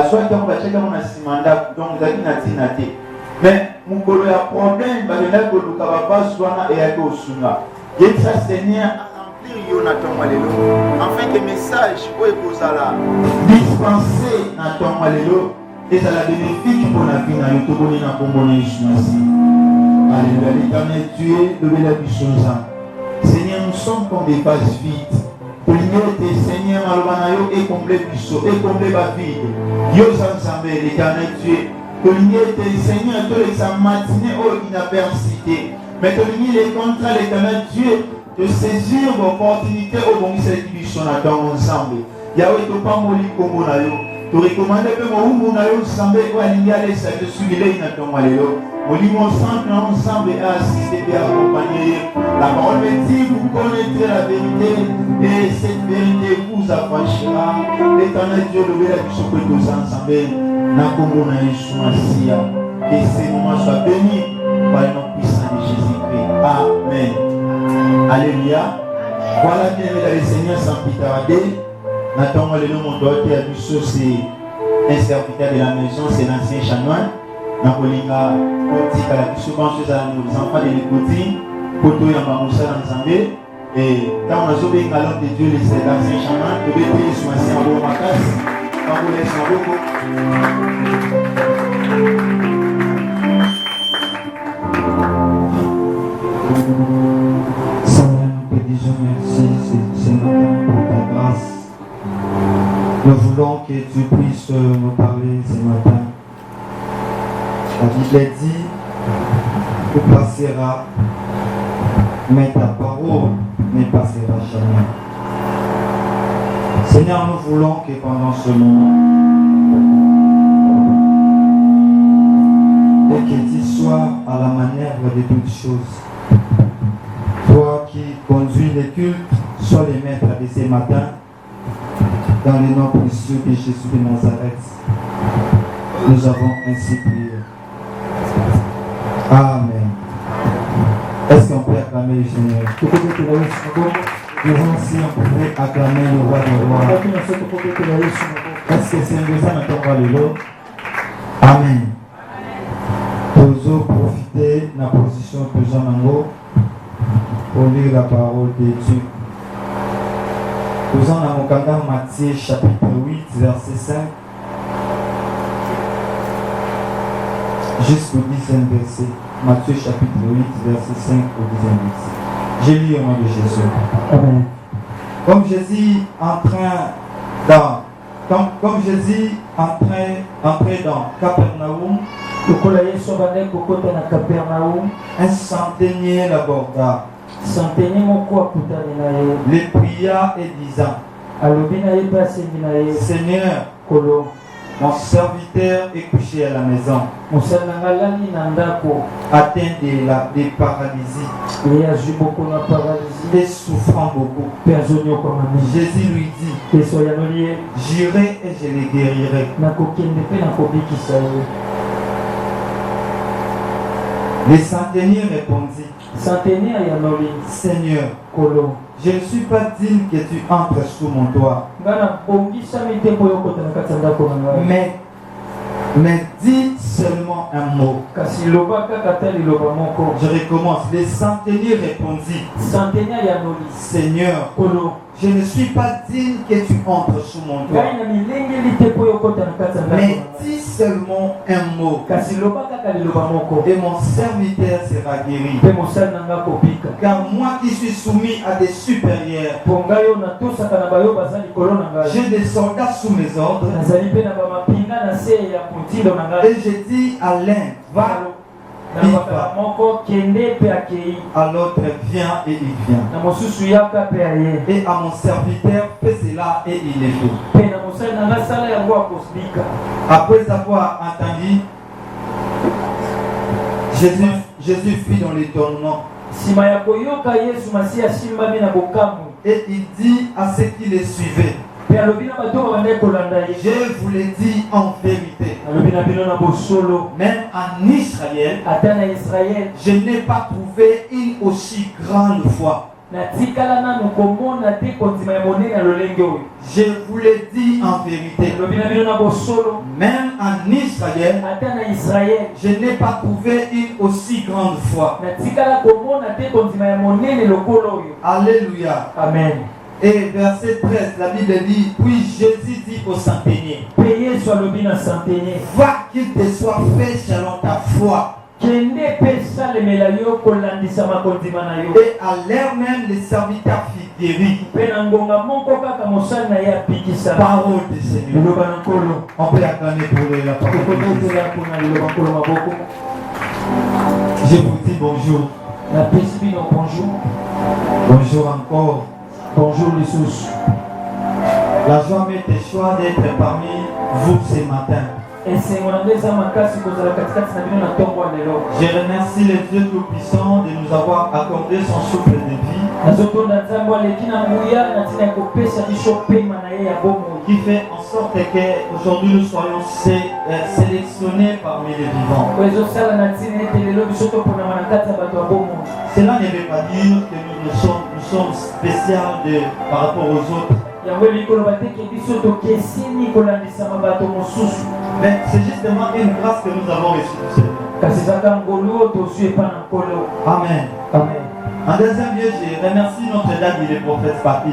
Soit qui ont battu comme un simanda, donc vous avez natinati. Mais mon colo a problème, bah le nègre le cababa soit et à Gosunga. Et ça Seigneur a rempli Jonathan Malelo. Afin que message pour Ekozala dispenser Nathan Malelo et ça la bénéfique pour la vie dans le Togolais dans Comboné Ismasi. Alléluia, l'Éternel tu es le bel Abissosa. Seigneur, nous sommes comme des vases vides. Priez Seigneur, Malobanayo et comblé Bisso et comblé ma vie. Yo Sansambe, l'Éternel tu es. Seigneur, tous les matinée au inapercité. Mais que les contrats, l'Éternel Dieu, de saisir l'opportunité au bon service dans ensemble. Yahweh, tu pas mourir comme on a eu. Tu recommandes que mon nayo ensemble, ou aligner les services suivis dans ton maléo. Molim ensemble et assister et accompagner. La parole me dit, vous connaîtrez la vérité et cette vérité vous affranchira. L'Éternel Dieu, le bel abusson que nous ensemble. Nakomona Yeshua Masia, que ces moments soient bénis par le nom puissant de Jésus-Christ. Amen. Alléluia. Voilà bien le Seigneur sans pitaradé. Nathan le nom de Abisso, c'est un serviteur de la maison, c'est l'ancien chanoine. Nakolinga, Koti, Kalabisso, les enfants de l'écoutine, Koto Yamamoussa ensemble. Et quand on a sauvé galon de Dieu, l'ancien chanoine, de bébé sur un cerveau macasse. Seigneur, nous te disons merci ce matin pour ta grâce. Nous voulons que tu puisses nous parler ce matin. La Bible dit, tu passeras, mais ta parole ne passera jamais. Seigneur, nous voulons que pendant ce moment, et que tu sois à la manœuvre de toutes choses. Toi qui conduis les cultes, sois les maîtres de ce matin, dans le nom précieux de Jésus de Nazareth. Nous avons ainsi prié. Amen. Est-ce qu'on peut acclamer le Seigneur? Disons si on pouvait acclamer le roi des rois. Est-ce que c'est un besoin d'entendre le lot? Amen. Toujours profiter de la position que j'en ai pour lire la parole de Dieu. Nous en avons dans Matthieu chapitre 8, verset 5 jusqu'au 10e verset. Matthieu chapitre 8, verset 5 au 10e verset. J'ai lu au nom de Jésus. Amen. Comme Jésus entrait dans Capernaum, un centenier l'aborda. Le pria et disant, Seigneur, mon serviteur est couché à la maison, atteint de paralysie et souffrant beaucoup. Jésus lui dit, j'irai et je le guérirai. Le centenier répondit, Seigneur, je ne suis pas digne que tu entres sous mon toit. Mais dis seulement un mot. Je recommence. Le centenier répondit, Seigneur, je ne suis pas digne que tu entres sous mon toit. Mais dis seulement un mot. Et mon serviteur sera guéri. Car moi qui suis soumis à des supérieurs, j'ai des soldats sous mes ordres. Et je dis à l'un, va. À l'autre, viens et il vient. Et à mon serviteur, fais cela et il est fait. Après avoir entendu, Jésus fut dans l'étonnement. Et il dit à ceux qui le suivaient, je vous l'ai dit en vérité, même en Israël, je n'ai pas trouvé une aussi grande foi. Je vous le dis en vérité, même en Israël, je n'ai pas trouvé une aussi grande foi. Alléluia. Amen. Et verset 13, la Bible dit, puis Jésus dit au centenier, va qu'il te soit fait selon ta foi. Et à l'heure même, les serviteurs furent guéris. Parole du Seigneur. On peut acclamer pour la parole. Je vous dis bonjour. Bonjour encore. Bonjour les sous. La joie m'est de choix d'être parmi vous ce matin. Je remercie le Dieu Tout-Puissant de nous avoir accordé son souffle de vie, qui fait en sorte qu'aujourd'hui nous soyons sélectionnés parmi les vivants. Cela ne veut pas dire que nous sommes spéciaux par rapport aux autres. Mais c'est justement une grâce que nous avons reçue du Seigneur. Amen. Amen. En deuxième lieu, je remercie notre dame et le prophète Papi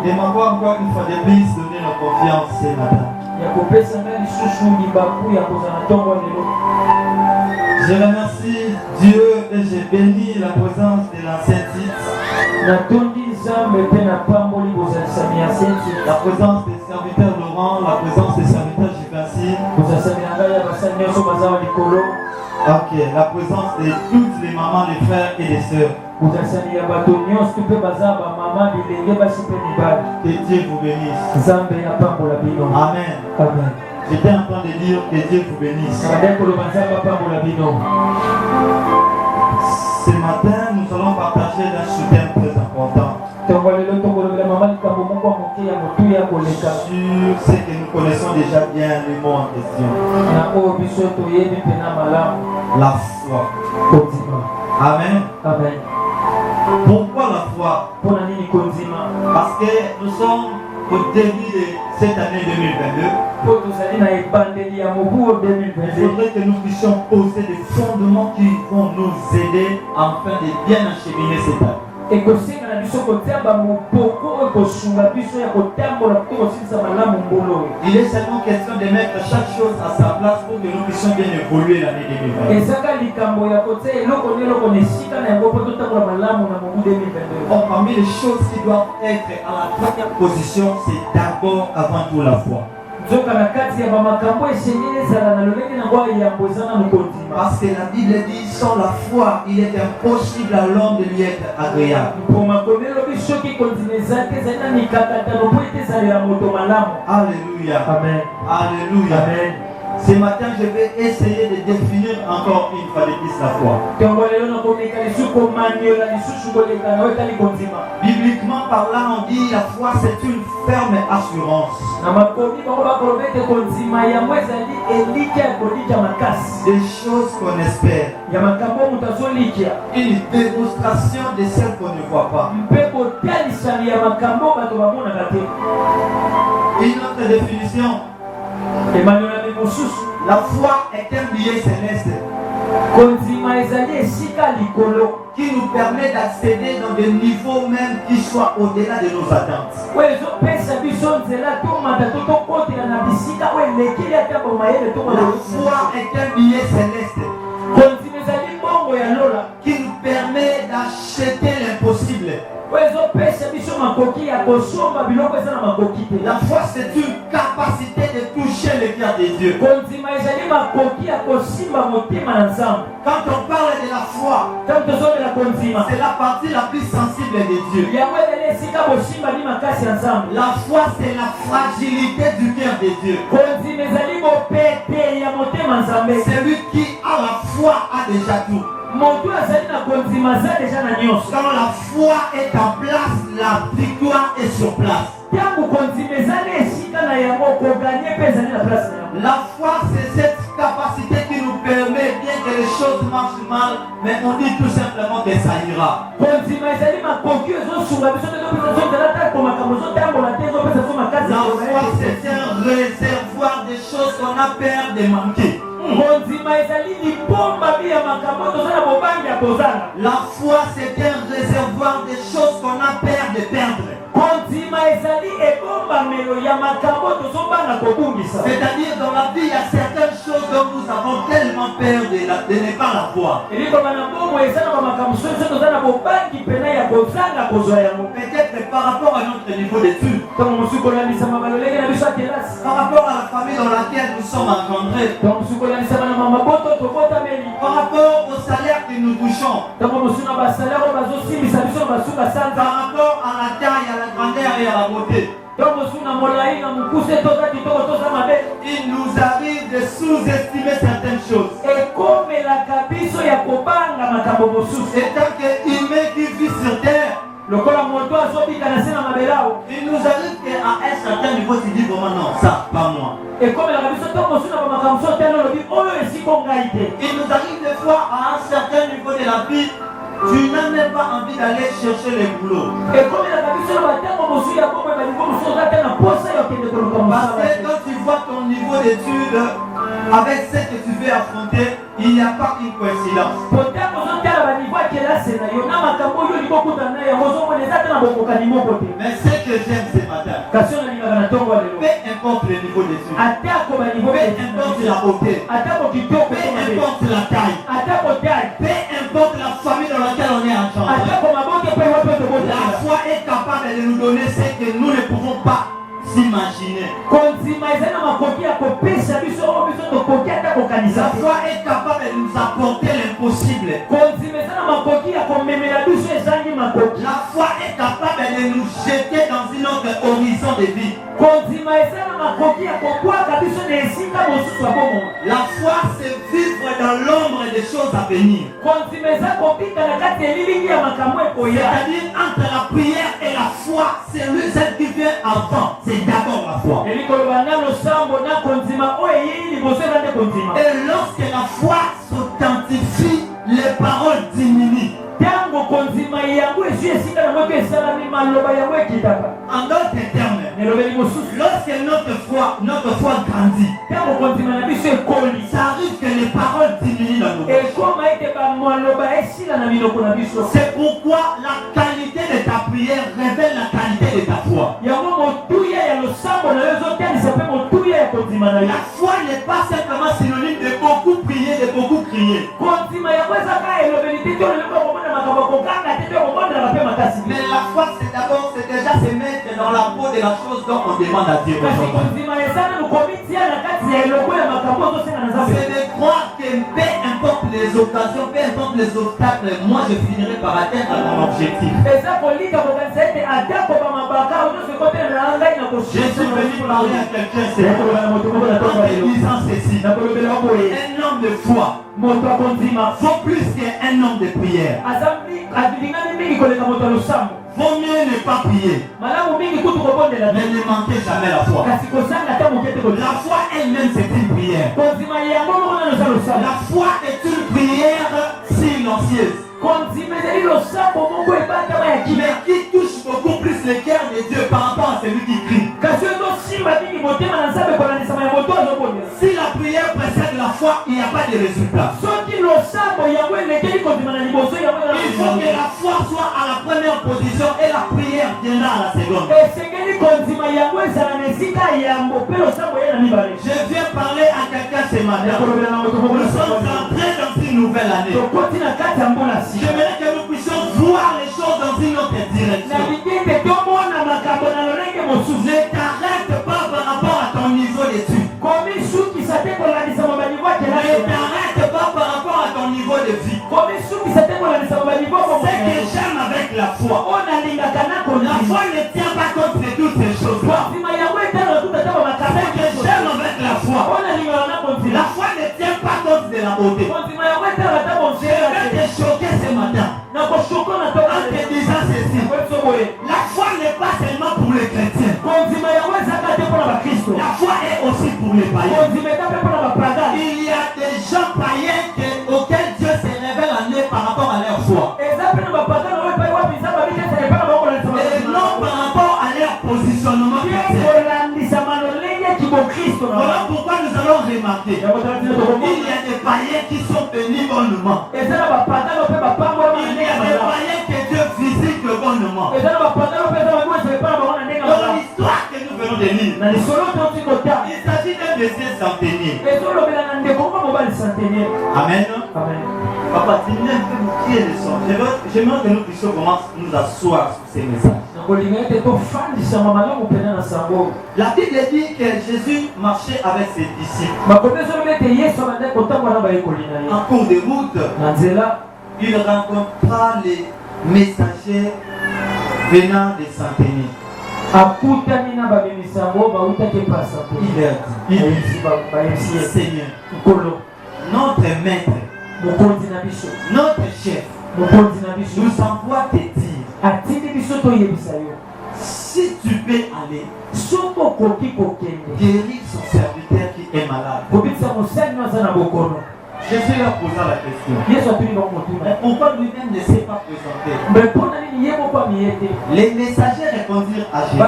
de m'avoir encore une fois de plus donné notre confiance ce matin. Je remercie Dieu et je bénis la présence de l'ancien titre, la présence des serviteurs Laurent, la présence des serviteurs Givancy, ok, la présence de toutes les mamans, les frères et les sœurs. Que Dieu vous bénisse. Amen. Amen. J'étais en train de dire que Dieu vous bénisse. Ce matin, nous allons partager un thème très important sur ce que nous connaissons déjà bien, les mots en question. La foi. Amen. Amen. Pourquoi la foi? Parce que nous sommes au début de cette année 2022. Il faudrait que nous puissions poser des fondements qui vont nous aider afin de bien acheminer cette année. Il est seulement question de mettre chaque chose à sa place pour que nous puissions bien évoluer l'année 2022. Or, parmi les choses qui doivent être à la première position, c'est d'abord avant tout la foi. Parce que la Bible dit sans la foi, il est impossible à l'homme de lui être agréable. Alléluia. Amen. Alléluia. Amen. Ce matin, je vais essayer de définir encore une fois de plus la foi. Bibliquement parlant, on dit la foi c'est une ferme assurance. Des choses qu'on espère. Une démonstration de celles qu'on ne voit pas. Une autre définition. La foi est un billet céleste qui nous permet d'accéder dans des niveaux même qui soient au-delà de nos attentes. La foi est un billet céleste qui nous permet d'acheter l'impossible. La foi c'est une capacité de toucher le cœur de Dieu. Quand on parle de la foi, c'est la partie la plus sensible de Dieu. La foi c'est la fragilité du cœur de Dieu. Celui qui a la foi a déjà tout. Quand la foi est en place, la victoire est sur place. La foi, c'est cette capacité qui nous permet, bien que les choses marche mal, mais on dit tout simplement que ça ira. La foi, c'est un réservoir des choses qu'on a peur de manquer. La foi, c'est un réservoir des choses qu'on a peur de perdre. C'est-à-dire dans la vie, il y a certaines choses dont nous avons tellement peur de ne pas la voir. Peut-être par rapport à notre niveau d'études, par rapport à la famille dans laquelle nous sommes engendrés, par rapport au salaire que nous touchons, par rapport à la taille, à la grandeur et à la beauté. Il nous arrive de sous-estimer certaines choses. Et tant qu'humain qui vit sur terre, il nous arrive qu'à un certain niveau, tu dis vraiment non, ça, pas moi. Il nous arrive des fois à un certain niveau de la vie, tu n'as même pas envie d'aller chercher les boulots. Parce que quand tu vois ton niveau d'études avec ce que tu veux affronter, il n'y a pas une coïncidence. Mais ce que j'aime ce matin, peu importe le niveau d'études, peu importe la beauté, peu importe la taille, peu importe la famille dans laquelle on est engendré, la foi est capable de nous donner ce que nous ne pouvons pas s'imaginer. La foi est capable de nous apporter l'impossible. La foi est capable de nous jeter dans une autre horizon de vie. La foi, c'est vivre dans l'ombre des choses à venir. C'est-à-dire entre la prière et la foi, c'est celle qui vient avant. C'est d'abord la foi. Et lorsque la foi s'authentifie, les paroles diminuent. En d'autres termes, lorsque notre foi grandit, ça arrive que les paroles diminuent dans nos bouches. C'est pourquoi la qualité de ta prière révèle la qualité de ta foi. La foi n'est pas simplement synonyme de beaucoup prier, de beaucoup crier. Mais la foi, c'est d'abord, c'est déjà se mettre dans la peau de la chose dont on demande à Dieu. C'est de croire que peu importe les occasions, peu importe les obstacles, moi je finirai par atteindre mon objectif. Je suis venu parler à quelqu'un en disant ceci. Un homme de foi vaut plus qu'un homme de prière. Vaut mieux ne pas prier, mais ne manquez jamais la foi. La foi elle-même c'est une prière. La foi est une prière silencieuse, mais qui touche beaucoup plus le cœur de Dieu par rapport à celui qui crie. Si la prière précède la foi, il n'y a pas de résultat. Il faut que la foi soit à la première position et la prière viendra à la seconde. Je viens parler à quelqu'un ce matin. Nous sommes entrés dans une nouvelle année. J'aimerais que nous puissions voir les choses dans une autre direction. Ne t'arrête pas par rapport à ton niveau d'études. Ne t'arrête pas par rapport à ton niveau de vie. Ce que j'aime avec la foi, la foi ne tient pas compte de toutes ces choses. Ce que j'aime avec la foi, la foi ne tient pas compte de la beauté. Je vais te choquer ce matin en te disant ceci. La foi n'est pas seulement pour les chrétiens. La foi est aussi pour les païens. Il y a des gens païens auxquels Dieu s'est Voilà pourquoi nous allons remarquer. Il y a des païens qui sont bénis bonnement. Il y a des païens que Dieu visite bonnement. Dans l'histoire que nous venons de lire, il s'agit d'un monsieur centenier. Amen. Papa, dis-moi un peu qui est le son. J'aimerais que nous puissions commencer à nous asseoir sur ces messages. La Bible dit que Jésus marchait avec ses disciples. En cours de route, il rencontra les messagers venant des centeniers. Il dit, Seigneur, notre maître, notre chef, nous envoie te dire, si tu peux aller, guérir son serviteur qui est malade. Jésus leur posa la question. Mais pourquoi lui-même ne s'est pas présenté? Les messagers répondirent à Jésus.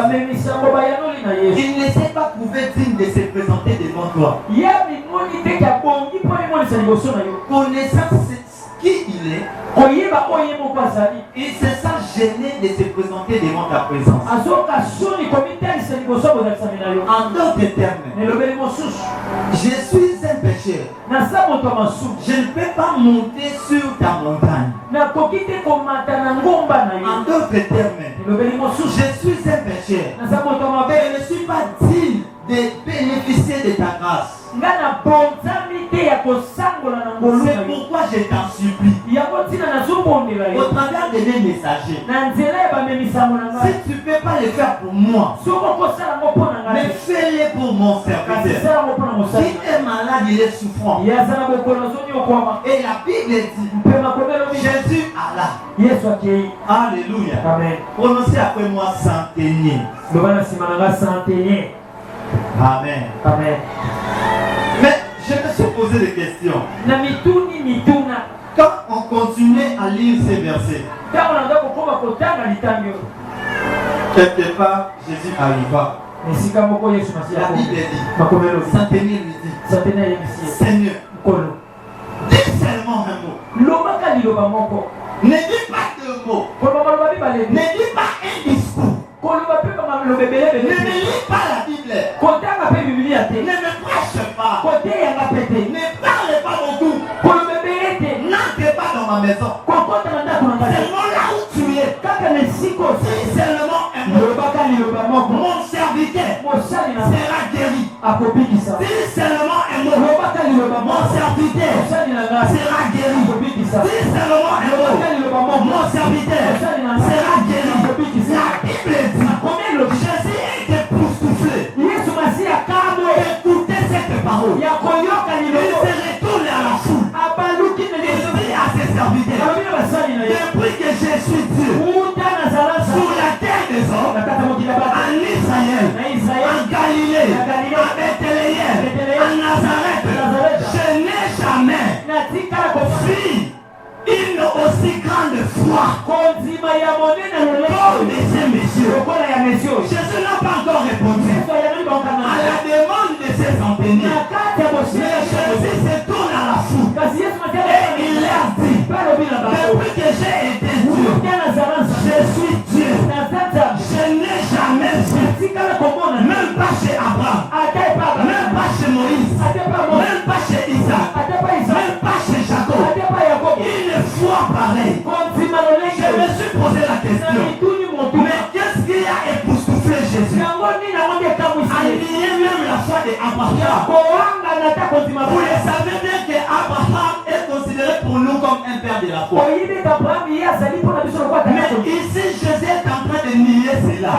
Il ne s'est pas trouvé digne de se présenter devant toi. Connaissant qui il est, il se sent gêné de se présenter devant ta présence. En d'autres termes, je suis un pécheur. Je ne peux pas monter sur ta montagne. En d'autres termes, je suis un pécheur. Je ne suis pas digne de bénéficier de ta grâce. C'est pourquoi je t'en supplie, au travers de mes messagers, si tu ne peux pas le faire pour moi, mais fais-le pour mon serviteur. Qui est malade, il est souffrant. Et la Bible dit, Jésus alla. Alléluia. Prononcez après moi centenier. Amen. Mais je me suis posé des questions. Quand on continuait à lire ces versets, quelque part, Jésus arriva. La Bible dit, centenier lui dit, Seigneur, dis seulement un mot. Ne dis pas deux mots. Ne dis pas un discours. Ne me lis pas la Bible. Ne me prêche pas. Ne parle pas beaucoup. N'entre pas dans ma maison. Seulement là où tu es. Si seulement un mot, mon serviteur sera guéri. Si seulement un mot, mon serviteur sera guéri. Si seulement un mot, mon serviteur sera guéri. La Bible dit, Jésus est époustouflé. Écoutez cette parole. Il se retourne à la foule. Il dit à ses serviteurs, depuis que je suis Dieu, sur la terre des hommes, en Israël, en Galilée, à Bethléem, à Nazareth, je n'ai jamais vu une aussi grande foi comme ces messieurs. Jésus n'a pas encore répondu à la demande de ses centeniers. Mais Jésus se tourne à la foule et il leur dit, depuis que j'ai été Dieu, je suis Dieu. Je n'ai jamais vu, même pas chez Abraham, même pas chez Moïse, même pas chez Isaac, même pas chez Jacob, une foi pareille. Je me suis posé la question, mais qu'est-ce qui a époustouflé Jésus? Aligner même la foi d'Abraham. Vous le savez bien qu'Abraham est considéré pour nous comme un père de la foi. Mais ici Jésus est en train de nier cela.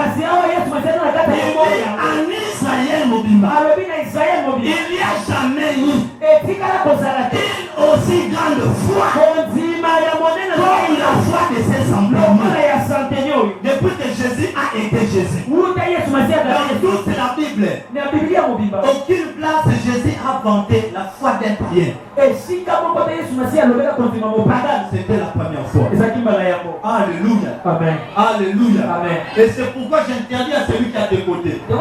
En Israël mobile, il n'y a jamais eu une aussi grande foi comme la foi de ses semblables. Depuis que Jésus a été Jésus, dans toute la Bible, aucune place Jésus a vanté la foi d'un païen. C'était la première fois. Alléluia. Amen. Alléluia. Amen. Et c'est pourquoi j'interdis à celui qui a des côtés de ne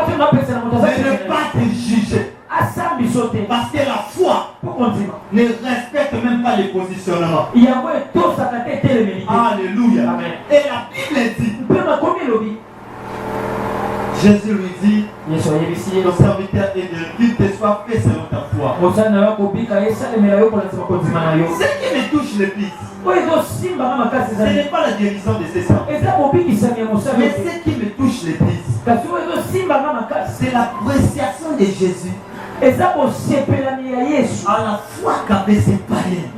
pas te juger. pas le positionnement. Alléluia. Alléluia. Et la Bible dit, Jésus lui dit, ton serviteur est de qu'il te soit fait selon ta foi. Ce qui me touche le plus, ce n'est pas la guérison de ses sangs, mais ce qui me touche le plus, c'est l'appréciation de Jésus à la foi qu'avait ses païens.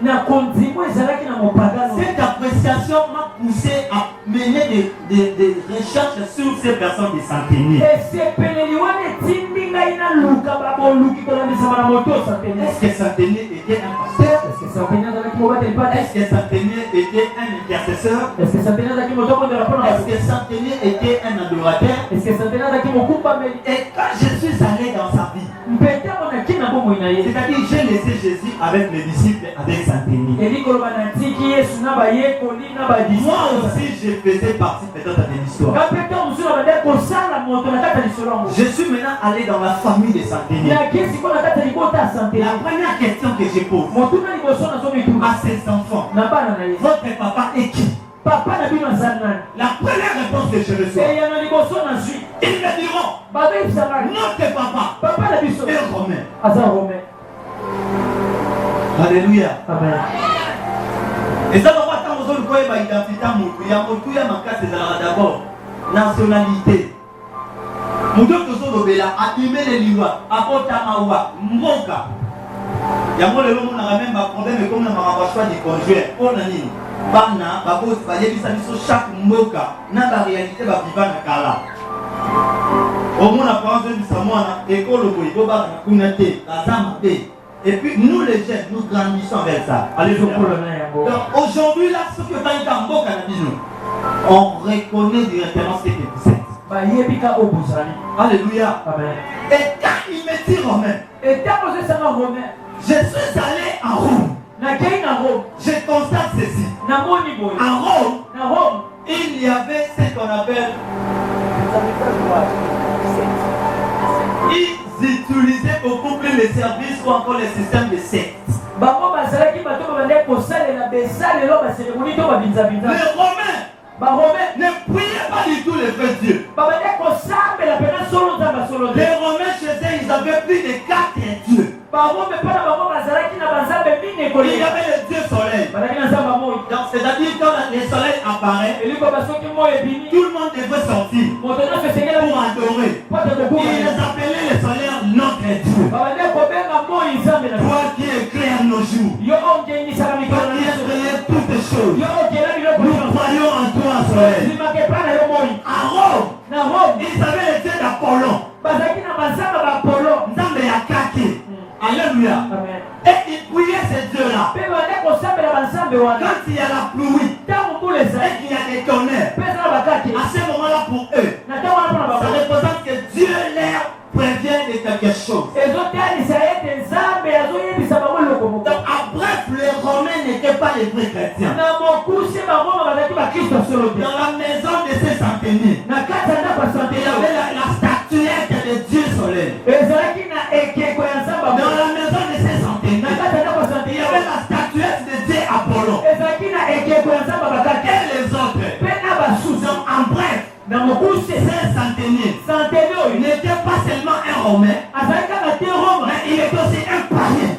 Cette appréciation m'a poussé à mener des recherches sur ces personnes des centeniers. Est-ce que centenier était un pasteur? Est-ce que centenier était un intercesseur? Est-ce que centenier était un adorateur? Et quand je suis allé dans sa vie, c'est-à-dire j'ai laissé Jésus avec les disciples, avec centenier. Moi aussi je faisais partie peut-être de l'histoire. Je suis maintenant allé dans la famille des centeniers. La première question que je pose à ces enfants, votre papa est qui? La première réponse que je reçois, ils me diront, notre papa est romain. Alléluia. Amen. Et ça, on va attendre aux autres identité. Il y a d'abord nationalité. Muto tozo bela abime les liwa apota mawa mboka. Yango lelo mona même ba problème comme na marabashwa di conjoint. Pona nini? Bana ba boss ba yebisa biso chaque mboka na ba réalité ba vivana kala. Au mona pense du samwana ekolo boy ba na kunate bazama be. Et puis nous les jeunes nous grandissons vers ça. Alléluia. Donc aujourd'hui là ce que tu as mboka na bino, on reconnaît directement ce que tu sais. Alléluia. Amen. Et quand il me dit romain, je suis allé en Rome. Je constate ceci. En Rome, il y avait ce qu'on appelle. Ils utilisaient beaucoup plus les services ou encore les systèmes de secte. Les Romains ne priaient pas du tout les vrais dieux. Les Romains chez eux, ils avaient plus de 4 dieux. Il y avait le dieu soleil. Donc c'est-à-dire quand le soleil apparaît, tout le monde devait sortir pour adorer. Ils appelaient le soleil notre dieu. Toi qui éclaires nos jours, toi qui éclaires toutes les choses, nous croyons en toi soleil. À Rome, ils avaient le dieu d'Apollon. Nzambe ya Kaki. Alléluia. Et ils priaient ces dieux-là. Quand il y a la pluie, et qu'il y a des tonnerres, à ce moment-là pour eux, ça représente que Dieu leur prévient de quelque chose. Donc, à bref, les Romains n'étaient pas les vrais chrétiens. Dans la maison de ces centeniers, il y avait la statuette de Dieu soleil. Dans la maison de ces centeniers, il y avait la statuette de Dieu Apollon. Et les autres. Donc, en bref, ces centeniers n'était pas seulement un Romain, mais il est aussi un païen.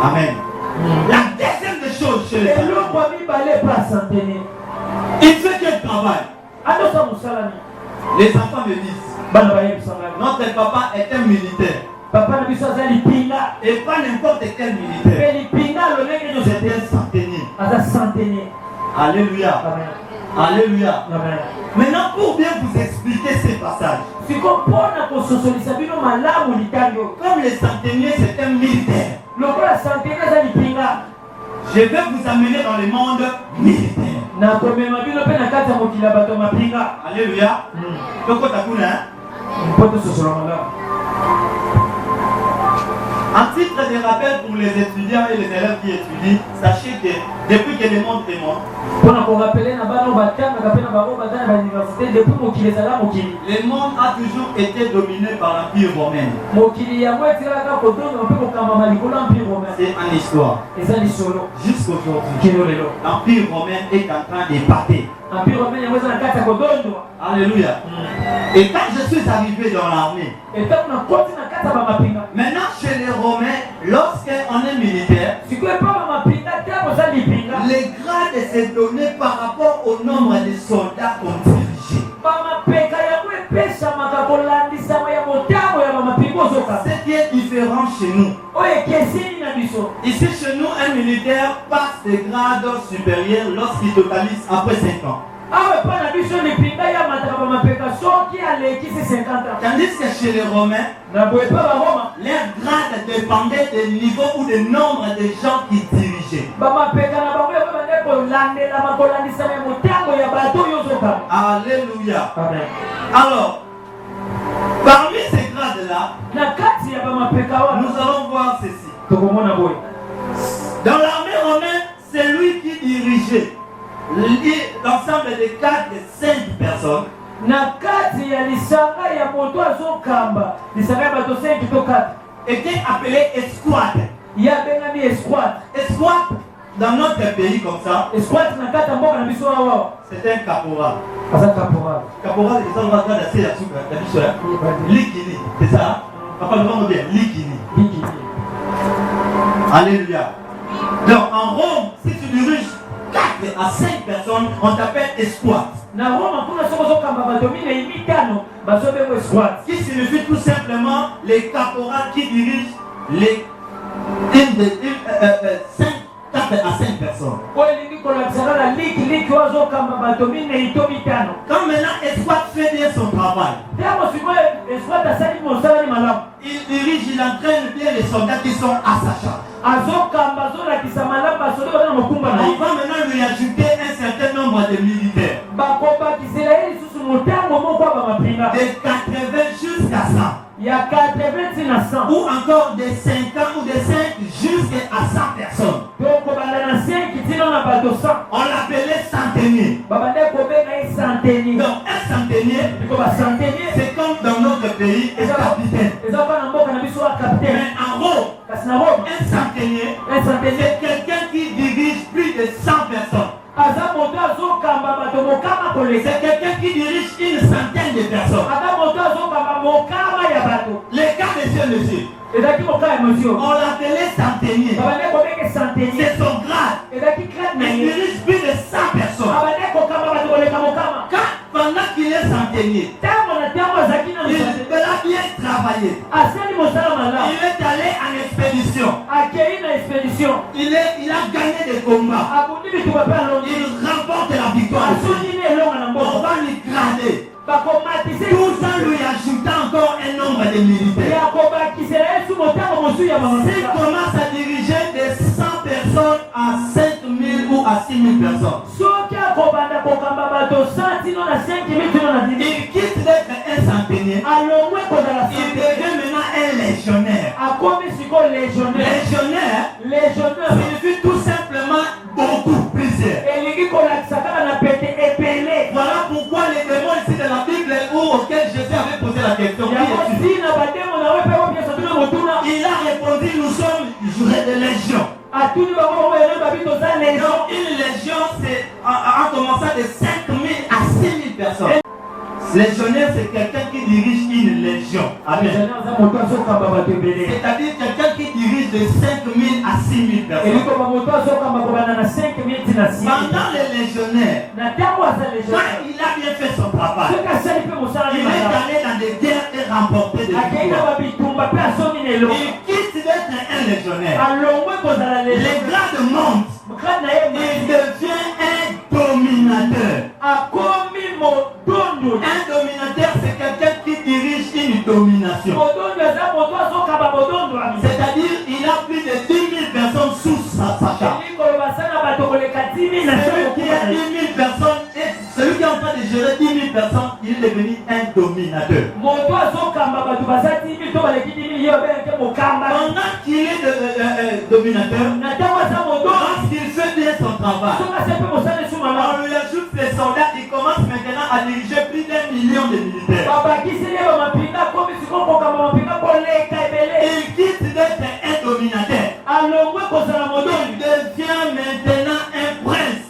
Amen. La deuxième des choses chez les centeniers, il fait quel travail? Les enfants me disent, notre papa est un militaire. Et pas n'importe quel militaire. C'est un centenier. Alléluia. Amen. Alléluia. Amen. Maintenant, pour bien vous expliquer ces passages, comme les centeniers, c'est un militaire, je vais vous amener dans le monde militaire. Alléluia. En titre de rappel pour les étudiants et les élèves qui étudient, sachez que depuis que le monde est monde, le monde a toujours été dominé par l'Empire romain. C'est en histoire. Jusqu'aujourd'hui, l'Empire romain est en train d'épater. Alléluia. Et quand je suis arrivé dans l'armée, maintenant chez les Romains, lorsqu'on est militaire, les grades se donnaient par rapport au nombre de soldats qu'on dirigeait. Ce qui est différent chez nous. Ici chez nous, un militaire passe des grades supérieurs lorsqu'il totalise après 5 ans. Tandis que chez les Romains, leur grade dépendait du niveau ou du nombre de gens qui dirigeaient. Alléluia. Amen. Alors, parmi ces grades-là, nous allons voir ceci. Dans l'armée romaine, c'est lui qui dirigeait l'ensemble de 4 et 5 personnes. Était appelé escouade. Escouade dans notre pays comme ça, c'est un caporal. Caporal, c'est ça, on va dire la Likini, c'est ça? Papa, nous allons bien, Likini. Alléluia. Donc en Rome, si tu diriges 4 à 5 personnes, on t'appelle escouade. Qui signifie tout simplement les caporals qui dirigent les 4 à 5 personnes. Quand maintenant escouade fait bien son travail, il dirige, il entraîne bien les soldats qui sont à sa charge. On va maintenant lui ajouter un certain nombre de militaires. De 80 jusqu'à 100. Ou encore de 50 ou de 5 jusqu'à 100 personnes. On l'appelait centenier. Donc un centenier, c'est comme dans notre pays, un capitaine. Mais en Rome, un centenier, c'est quelqu'un qui dirige plus de 100 personnes. C'est quelqu'un qui dirige une centaine de personnes. Les cas de ce monsieur, on l'appelait centenier. C'est son grade. Il dirige plus de 100 personnes. Pendant qu'il est centenier, il a bien travaillé. Il est allé en expédition. Il a gagné des combats. Il remporte la victoire. On va lui grader. Tout ça lui ajoutant encore un nombre de militaires. S'il commence à diriger de 100 personnes à 5000 ou à 6000 personnes, il quitte d'être un centenier. Il devient maintenant un légionnaire. Légionnaire signifie tout simplement beaucoup, plusieurs. Voilà pourquoi les démons ici de la Bible auxquels Jésus avait posé la question, il a répondu, nous sommes des légions. Donc une légion, c'est en commençant de 5000 à 6000 personnes. Légionnaire, c'est quelqu'un qui dirige une légion. C'est-à-dire quelqu'un qui dirige de 5000 à 6000 personnes. Pendant les légionnaires, quand il a bien fait son travail, il est allé dans des guerres et remporté des victoires. Il quitte d'être un légionnaire. Les grades montent. Il devient un dominateur. Un dominateur, c'est quelqu'un qui dirige une domination. C'est-à-dire il a plus de 10 000 personnes sous sa charge. Celui qui a 10 000 personnes, et celui qui est en train de gérer 10 000 personnes, il est devenu un dominateur. Pendant qu'il est dominateur, lorsqu'il fait bien son travail, on lui ajoute les soldats, il commence maintenant à diriger plus d'1 million de militaires. Il quitte d'être un dominateur. Il devient maintenant un prince.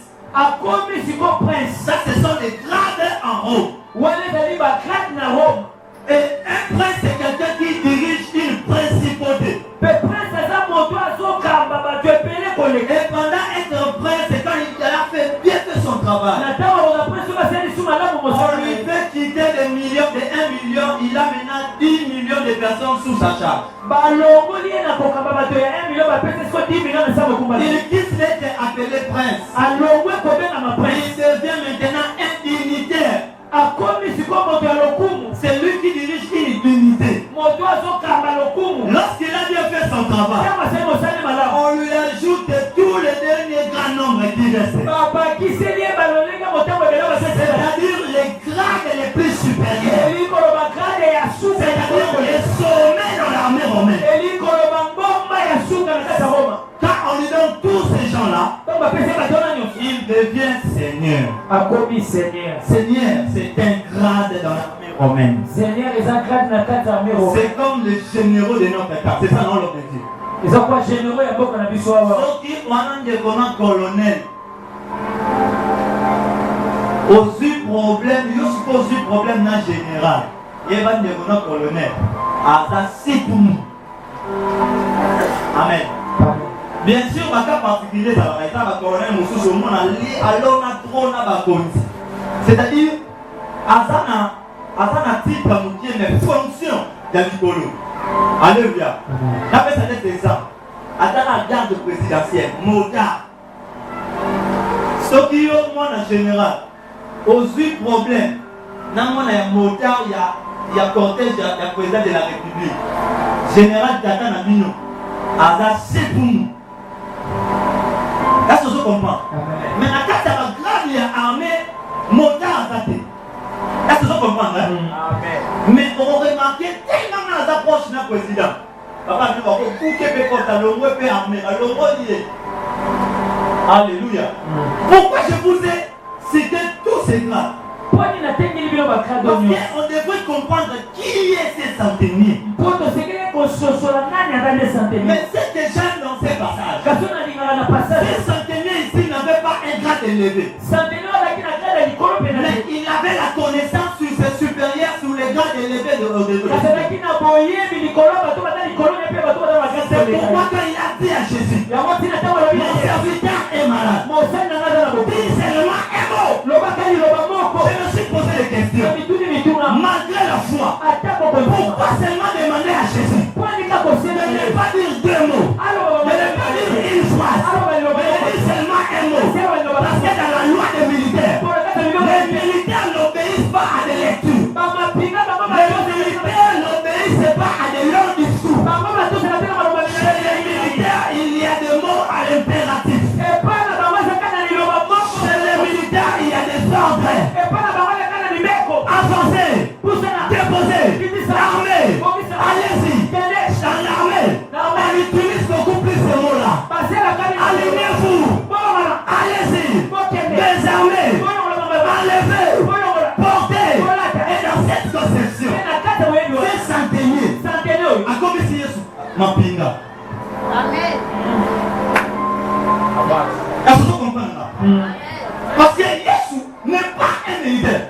Ça, ce sont des grades en haut. Et un prince, c'est quelqu'un qui dirige une principauté. Et pendant être prince, c'est quand il a fait bien fait son travail. On lui fait quitter des millions, de 1 million, il a maintenant 10 millions de personnes sous sa charge. Il quitte d'être appelé prince. Il devient maintenant un dignitaire. C'est lui qui dirige une dignité. Lorsqu'il a bien fait son travail, on lui ajoute tous les derniers grands nombres qui restent. C'est-à-dire les grades les plus supérieurs. C'est-à-dire les sommets dans l'armée romaine. Quand on lui donne tous ces gens-là, il devient seigneur. Seigneur, c'est un grade dans l'armée romaine. C'est comme le généraux de notre état. C'est ça non l'objectif. Sauf qu'on a un colonel. Aussi problème, il y a aussi problème dans le général. Il y a un colonel. Ah, ça c'est pour nous. Amen. Bien sûr, dans le cas particulier, ça va être un colonel, alors on a trop de c'est-à-dire, Azana titre mais fonction de l'Ipolo. Alléluia. D'après ça, c'est ça. Azana garde présidentielle, motard. Ce qui est au moins en général, aussi problème, dans mon motard, il y a cortège, il y a président de la République. Général Tata Nabino. Azana, c'est pour nous. Est-ce que je comprends? Mais la carte de la grande armée, motard attaqué. Est-ce que je comprends? Mais on remarque tellement dans les approches du président. Papa, nous avons beaucoup de armée. Alléluia. Pourquoi je vous ai cité tous ces grades? Parce qu'on devrait comprendre qui est ces centeniers. Mais c'est déjà dans ces passages. Ces centeniers ici n'avaient pas un grade élevé. Mais il avait la connaissance sur ses supérieurs, sur les grades élevés de c'est pourquoi quand il a dit à Jésus, mon serviteur est malade. Dis seulement un mot. Je me suis posé des questions. Malgré la foi, pourquoi seulement demander à Jésus? Ne pas dire 2 mots. Ne pas dire une phrase. Mais dire seulement un mot. Parce que dans la loi des militaires, les militaires n'obéissent pas à des lectures. Les militaires n'obéissent pas à des longs discours. Chez les militaires, il y a des mots à l'impératif. Chez les militaires, il y a des ordres. Avancez, déposez, armez, allez-y. Dans l'armée, on utilise beaucoup plus ce mot-là. Alignez-vous, allez-y, désarmez, enlevez, portez. Et dans cette conception, ces centeniers, à comme ici, ma pinga. Amen. Est-ce que vous comprenez là? Parce que Jésus n'est pas un militaire.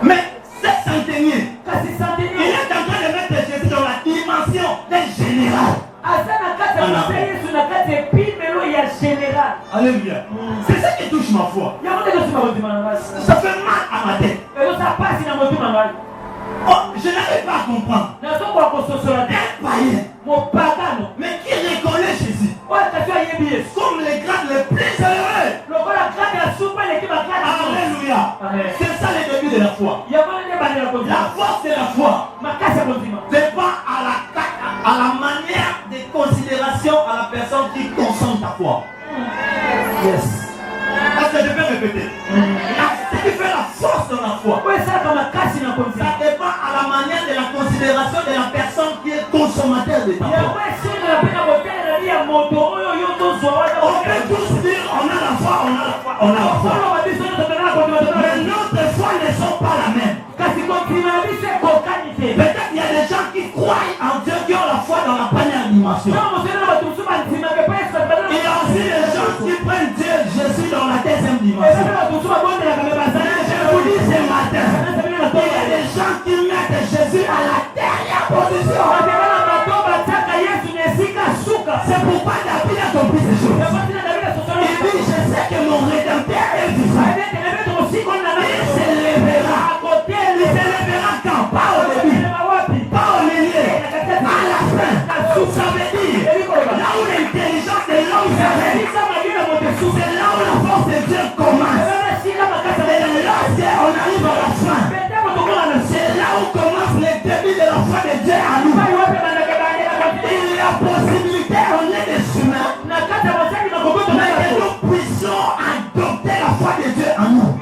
Mais ces centeniers, il est en train de mettre Jésus dans la dimension d'un général. Alléluia. C'est ça qui touche ma foi. Ça fait mal à ma tête. Oh, je n'arrive pas à comprendre. Un païen, mais qui reconnaît Jésus comme les grades les plus heureux. Alléluia. C'est ça le début de la foi. La force de la foi dépend à la manière de considération à la personne qui consomme ta foi. Yes. Est-ce que je peux répéter? Ce qui fait la force de la foi, ça dépend à la manière de la considération de la personne qui est Notre foi ne sont pas la même. Peut-être il y a des gens qui croient en Dieu, qui ont la foi dans la première dimension. Il y a aussi des gens qui prennent Dieu, Jésus dans la deuxième dimension. Je vous dis ce matin, il y a des gens qui mettent Jésus à la dernière position. C'est pourquoi David a compris ces choses. Il dit, je sais que mon Rédempteur est vivant. Il s'élèvera. Il s'élèvera quand? Pas au début, pas au milieu, à la fin. Ça veut dire, là où l'intelligence de l'homme s'arrête, c'est là où la force de Dieu commence. Et lorsqu'on arrive à la fin, c'est là où commence le début de la foi de Dieu à nous. Il y a possibilité, on est des humains, mais que nous puissions adopter la foi de Dieu en nous.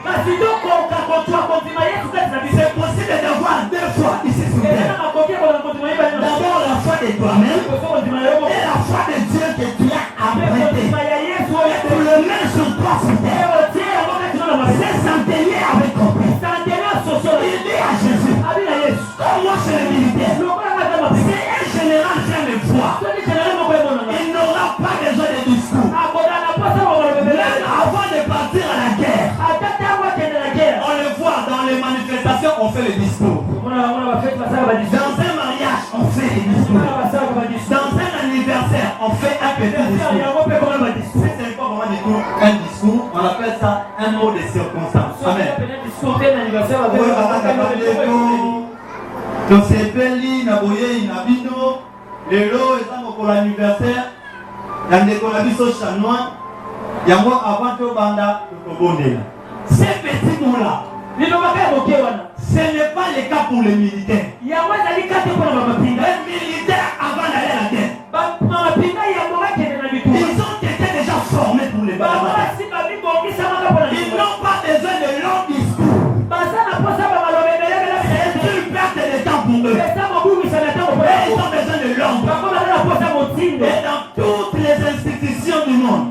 C'est possible d'avoir deux fois ici sur terre. D'abord la foi de toi-même et la foi de Dieu que tu as apprêté. Et tu le mets sur toi sur terre. C'est centenier avec compris. Il dit à Jésus, comme moi je le militaire, si un général vient me voir, il n'aura pas besoin de discours. Même avant de partir à la guerre, on le voit dans les manifestations, on fait le discours. Dans un mariage, on fait le discours. Dans un anniversaire, on fait un petit discours. C'est pas vraiment du tout un discours, on appelle ça un mot de circonstance. Amen. Donc c'est Beli, Naboye, Nabino, Lelo, et ça pour l'anniversaire. Il y a des collabisos chanois. Il y a moi avant que Banda, ces petits mots-là, ce n'est pas le cas pour les militaires. Les militaires avant d'aller à la guerre, ils ont été déjà formés pour les batailles. Ils n'ont pas besoin de longs discours. C'est une perte de temps pour eux. Et ils ont besoin de longs. Et dans toutes les institutions du monde,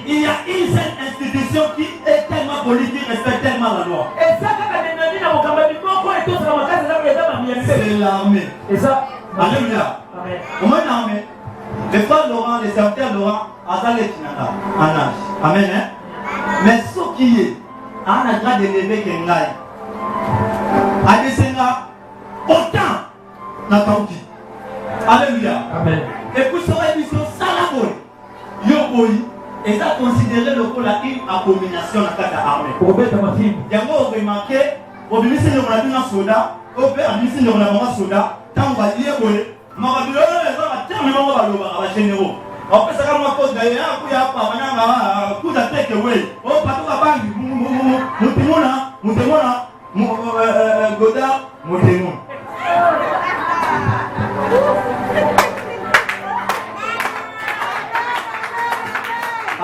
il y a une seule institution qui est tellement politique, respecte tellement la loi. C'est l'armée. Alléluia. Comment l'armée? Les frères Laurent, les serviteurs Laurent, Azalé Tinata, en âge. Amen. Mais ce qui est, en a grade d'élevé Kengai, Adesenga, autant Nakauki. Alléluia. Amen. Et pour ce révision, Salaboy, Yoboy, et ça considéré le coup la une abomination dans la armée. Il y a moi remarqué, au ministre de la soda, au père ministre de la soda, tant on va dire, oui, Marabio, tellement on va généraux. En fait, ça va moi cause d'ailleurs, il y a pas un coup d'attaque, oui. Oh, pas tout la banque, Moutemona, Godard, Moutemon.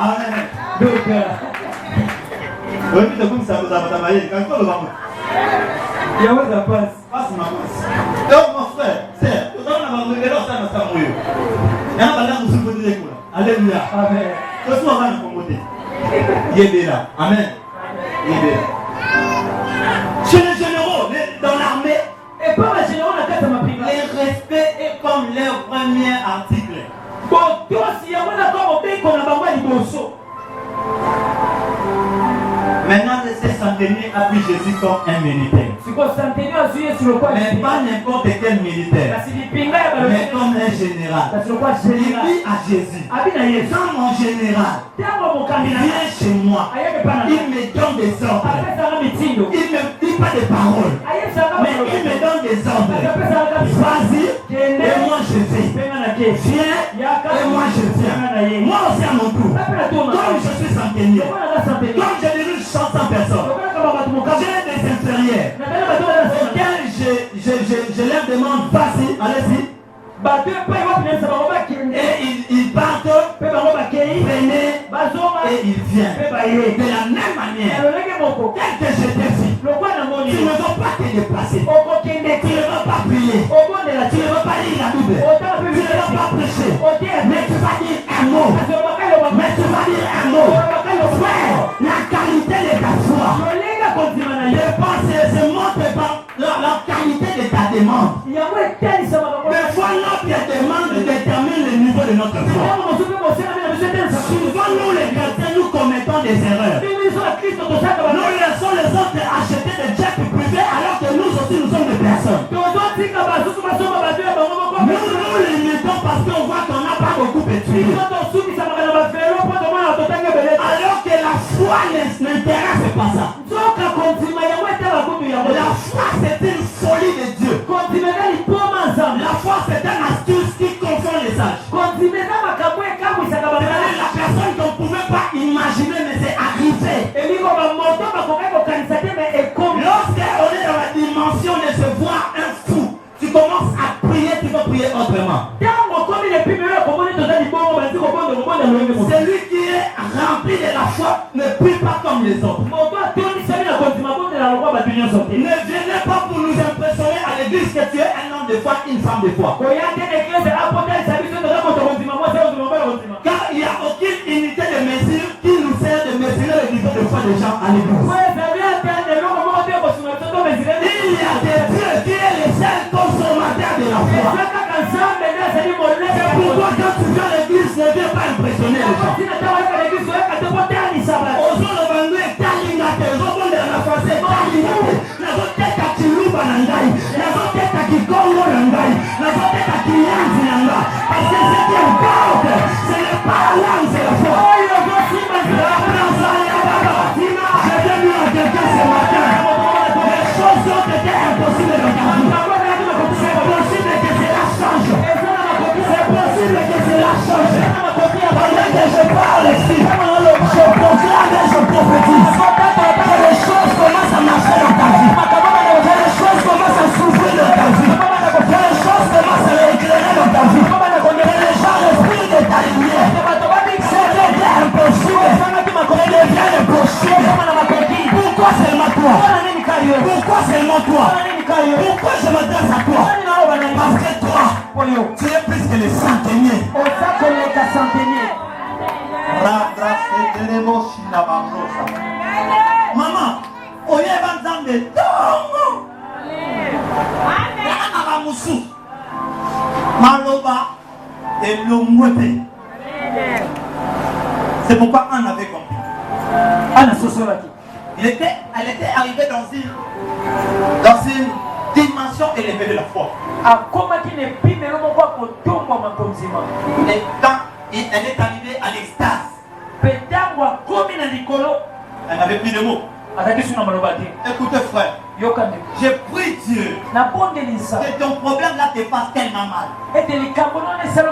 Amen. Donc, oui, mais comme ça, vous avez travaillé, quand on le va. Il y a où ça passe? Passe ma passe. Donc, mon frère, c'est, tout ça, on a regardé là, ça m'a mouillé. Il y a un balai qui se fait des coups. Alléluia. Amen. Ce soir, on va nous commoder. Il est là. Amen. Il est là. Chez les généraux, dans l'armée, et pas les généraux, la tête m'a pris. Les respects est comme leur premier article. Bon, toi, si y a un accord au pays qu'on a pas dit bonso. Maintenant, c'est centenier a pris Jésus comme un militaire. C'est quoi centenier a suivi sur le quoi? Mais pas n'importe quel militaire. Mais comme un général. Il dit à Jésus, dans mon général, viens chez moi. Il me donne des ordres. Il ne me dit pas de paroles. Mais il me donne des ordres. Vas-y, et moi je vais. Viens, et moi je viens. Moi aussi à mon tour. Comme je suis centenier. Comme je dirige 100 personnes. J'ai des inférieurs. Je leur demande, vas-y, allez-y. Et ils partent, venez, et ils viennent. De la même manière, tel que je t'ai dit, tu ne veux pas te déplacer. Tu ne veux pas prier. Tu ne veux pas lire la Bible. Tu ne veux pas prêcher. Mais tu vas dire un mot. Mais tu vas dire un mot. Frère, la qualité de ta foi péturie. Alors que la foi n'intéresse pas ça. La foi c'est une folie de Dieu. La foi c'est un astuce qui confond les sages. La personne qu'on ne pouvait pas imaginer mais c'est arrivé. Lorsqu'on est dans la dimension de se voir un fou, tu commences à prier, tu vas prier autrement. Celui qui est rempli de la foi ne prie pas comme les autres. Ne venez pas pour nous impressionner à l'église que tu es un homme de foi, une femme de foi. Car il n'y a aucune unité de mesure qui nous sert de mesurer le niveau de foi des gens à l'église. Il y a des dieux qui est le seul consommateur de la foi. C'est pourquoi quand tu viens à l'église, ne viens pas impressionner les gens. Je parle ici, je proclame et je prophétise que les choses commencent à marcher dans ta vie, que les choses commencent à s'ouvrir dans ta vie, que les choses commencent à éclairer dans ta vie, que les gens respirent de ta lumière. Ce qui était impossible devient possible. Pourquoi seulement toi? Pourquoi seulement toi? Pourquoi je m'adresse à toi? Parce que toi, tu es plus que les centeniers. Maman, oyeba nzambe tongo aramusu maloba elongwete. C'est pourquoi Anne avait compris. Elle était arrivée dans une dimension élevée de la foi. Et quand elle est arrivée à l'extase, elle n'avait plus de mots. Écoutez frère, je prie Dieu que ton problème là te fasse tellement mal. Que ça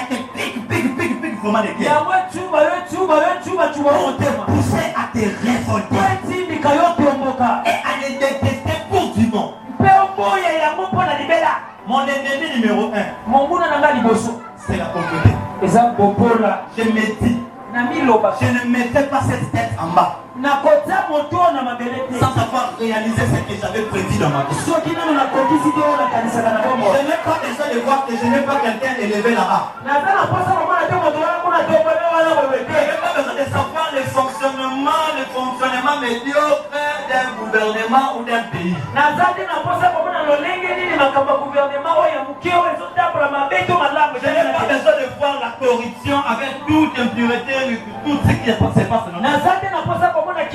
te pique vraiment de guerre. Pour te pousser à te révolter et à le détester pour du monde. Mon ennemi numéro 1, c'est la pauvreté. Je me dis, je ne mettais pas cette tête en bas sans avoir réalisé ce que j'avais prédit dans ma vie. Je n'ai pas besoin de voir que je n'ai pas quelqu'un élevé là-bas. Je n'ai pas besoin de savoir le fonctionnement médiocre d'un gouvernement ou d'un pays. Je n'ai pas besoin de voir la corruption avec toute impureté, tout ce qui se passe dans notre vie. Je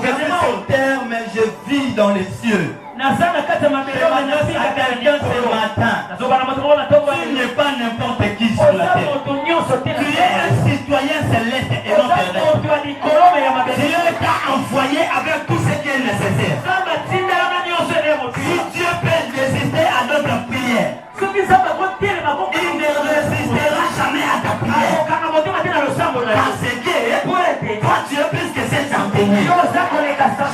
suis sur terre, mais je vis dans les cieux. Je m'adresse à quelqu'un ce matin. Tu n'es pas n'importe qui sur la terre. Tu es un citoyen céleste et non terrestre. Dieu t'a envoyé avec tout ce qui est nécessaire. Si Dieu peut résister à notre prière, il ne résistera jamais à ta prière. Parce que toi tu es plus que cet enseignant.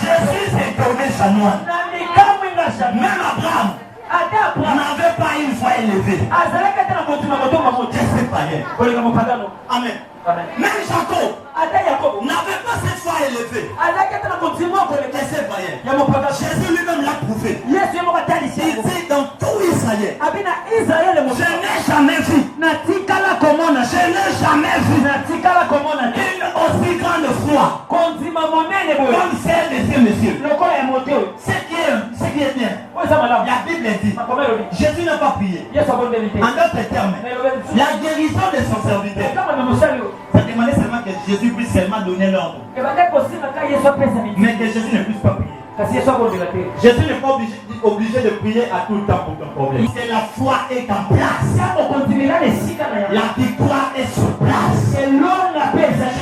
Jésus s'est tourné chanoine. Même Abraham n'avait pas une foi élevée. Amen. Même Jacob n'avait pas cette foi élevée. Jésus lui-même l'a prouvé. Il dit dans tout Israël, je n'ai jamais vu, je n'ai jamais vu une aussi grande foi comme celle de ce monsieur. Ce qui est bien, la Bible dit, Jésus n'a pas prié. En d'autres termes, la guérison de son serviteur, ça demandait seulement que Jésus puisse seulement donner l'ordre, mais que Jésus ne puisse pas prier. Jésus n'est pas obligé de prier à tout le temps pour ton problème. C'est la foi est en place. La victoire est sur place. Je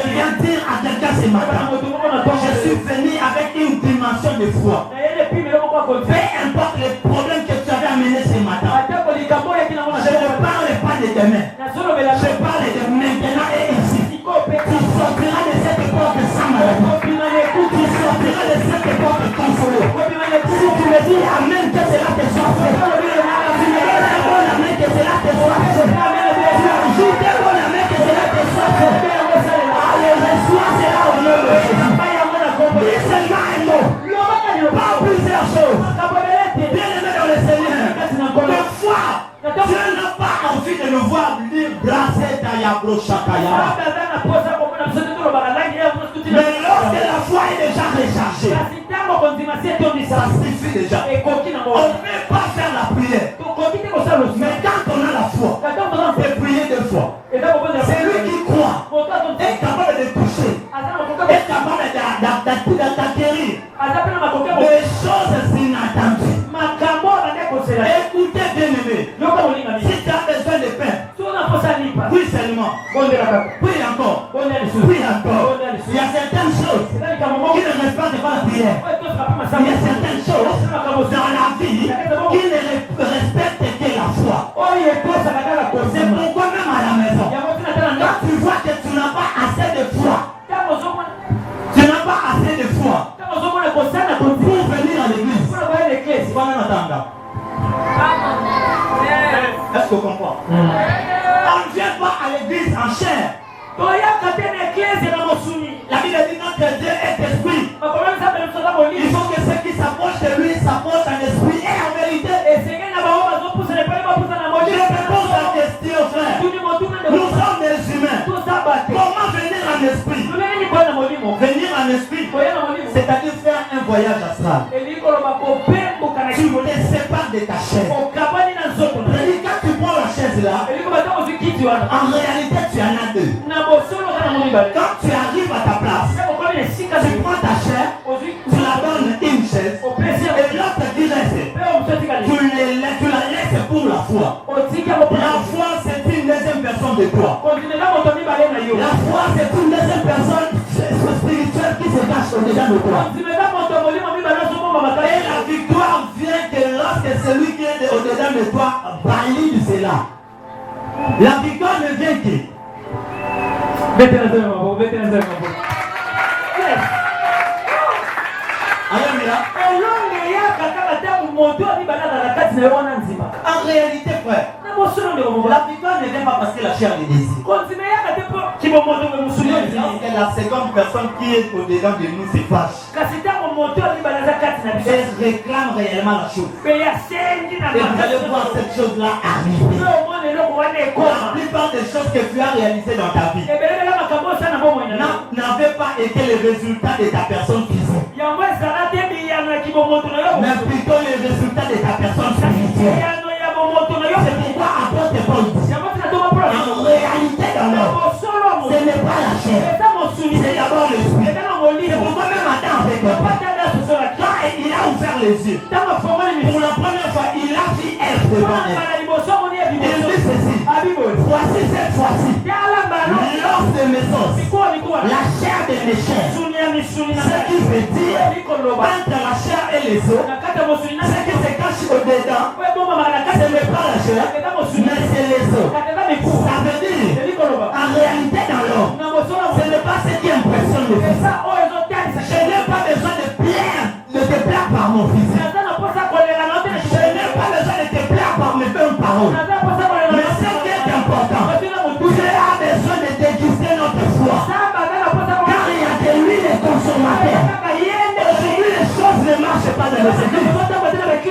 viens dire à quelqu'un ce matin, je suis venu avec une dimension de foi. Peu importe les problèmes que tu avais amenés ce matin, je ne parle pas de demain. Je parle de maintenant et ici. Tu sortiras de cette époque sans maladie. Tu sortiras de cette époque consolé. Si tu me dis Amen, que cela te soit fait. Tu me dis bon Amen, que cela te soit fait. Tu ajoutes bon Amen, que cela te soit fait. Allez, reçois cela au nom de Jésus. Dis seulement un mot. Pas plusieurs choses. Bien-aimé dans le Seigneur. De foi. Dieu n'a pas envie de nous voir dire brasser Tayabro Shakaya. Mais lorsque la foi est déjà rechargée, ça suffit déjà. On ne peut pas faire la prière. Mais quand on a la foi, on peut prier deux fois. C'est lui qui croit, est capable de toucher, est capable d'acquérir des choses inattendues. Écoutez bien aimé, si tu as besoin de pain, prie seulement, prie encore, prie encore. Il y a certaines choses qui ne restent pas devant la prière. Il y a certaines choses dans la vie qui ne respectent que la foi. C'est pourquoi même à la maison, quand tu vois que tu n'as pas assez de foi, tu n'as pas assez de foi pour venir à l'église. Est-ce que vous comprenez? On ne vient pas à l'église en chair. La Bible dit notre Dieu est esprit. Il faut que ceux qui s'approchent de lui s'approchent en esprit et en vérité. Je te pose la question, frère. Nous sommes des humains. Comment venir en esprit? Venir en esprit, c'est-à-dire faire un voyage astral. Tu te sépares de ta chair. Quand tu prends la chaise là, en réalité tu en as deux. Quand tu arrives à ta place, tu prends ta chair, tu la donnes une chaise, et l'autre qui reste, tu la laisses pour la foi. La foi c'est une deuxième personne de toi. La foi c'est une deuxième personne spirituelle qui se cache au-dedans de toi. Et la victoire vient que lorsque celui qui est au-dedans de toi valide cela. La victoire ne vient que. En réalité, frère, la victoire ne vient pas parce que la chair est désir. C'est la seconde personne qui est au-dedans de nous se fâche. Elle réclame réellement la chose. Et vous allez voir cette chose-là arriver. La plupart des choses que tu as réalisées dans ta vie n'avaient pas été les résultats de ta personne physique, mais plutôt les résultats de ta personne spirituelle. C'est pourquoi apôtre Paul dit, en réalité dans l'homme, ce n'est pas la chair, c'est d'abord l'esprit. C'est pourquoi même Adam avec toi, quand il a ouvert les yeux, pour la première fois, il a vu Ève devant elle. Il dit ceci, voici cette fois-ci, l'os de mes os, la chair de mes chairs. Ce qui veut dire, entre la chair et les os, ce qui se cache au-dedans, ce n'est pas la chair, mais c'est les os. Ça veut dire, en réalité dans l'homme, ce n'est pas ce qui impressionne le fils. Je n'ai pas besoin de te plaire par mon physique. Je n'ai pas besoin de te plaire par mes bonnes paroles. Mais ce qui est important, tu as besoin de déguster notre foi. Car il y a de l'huile consommateur. Aujourd'hui, les choses ne marchent pas dans les églises.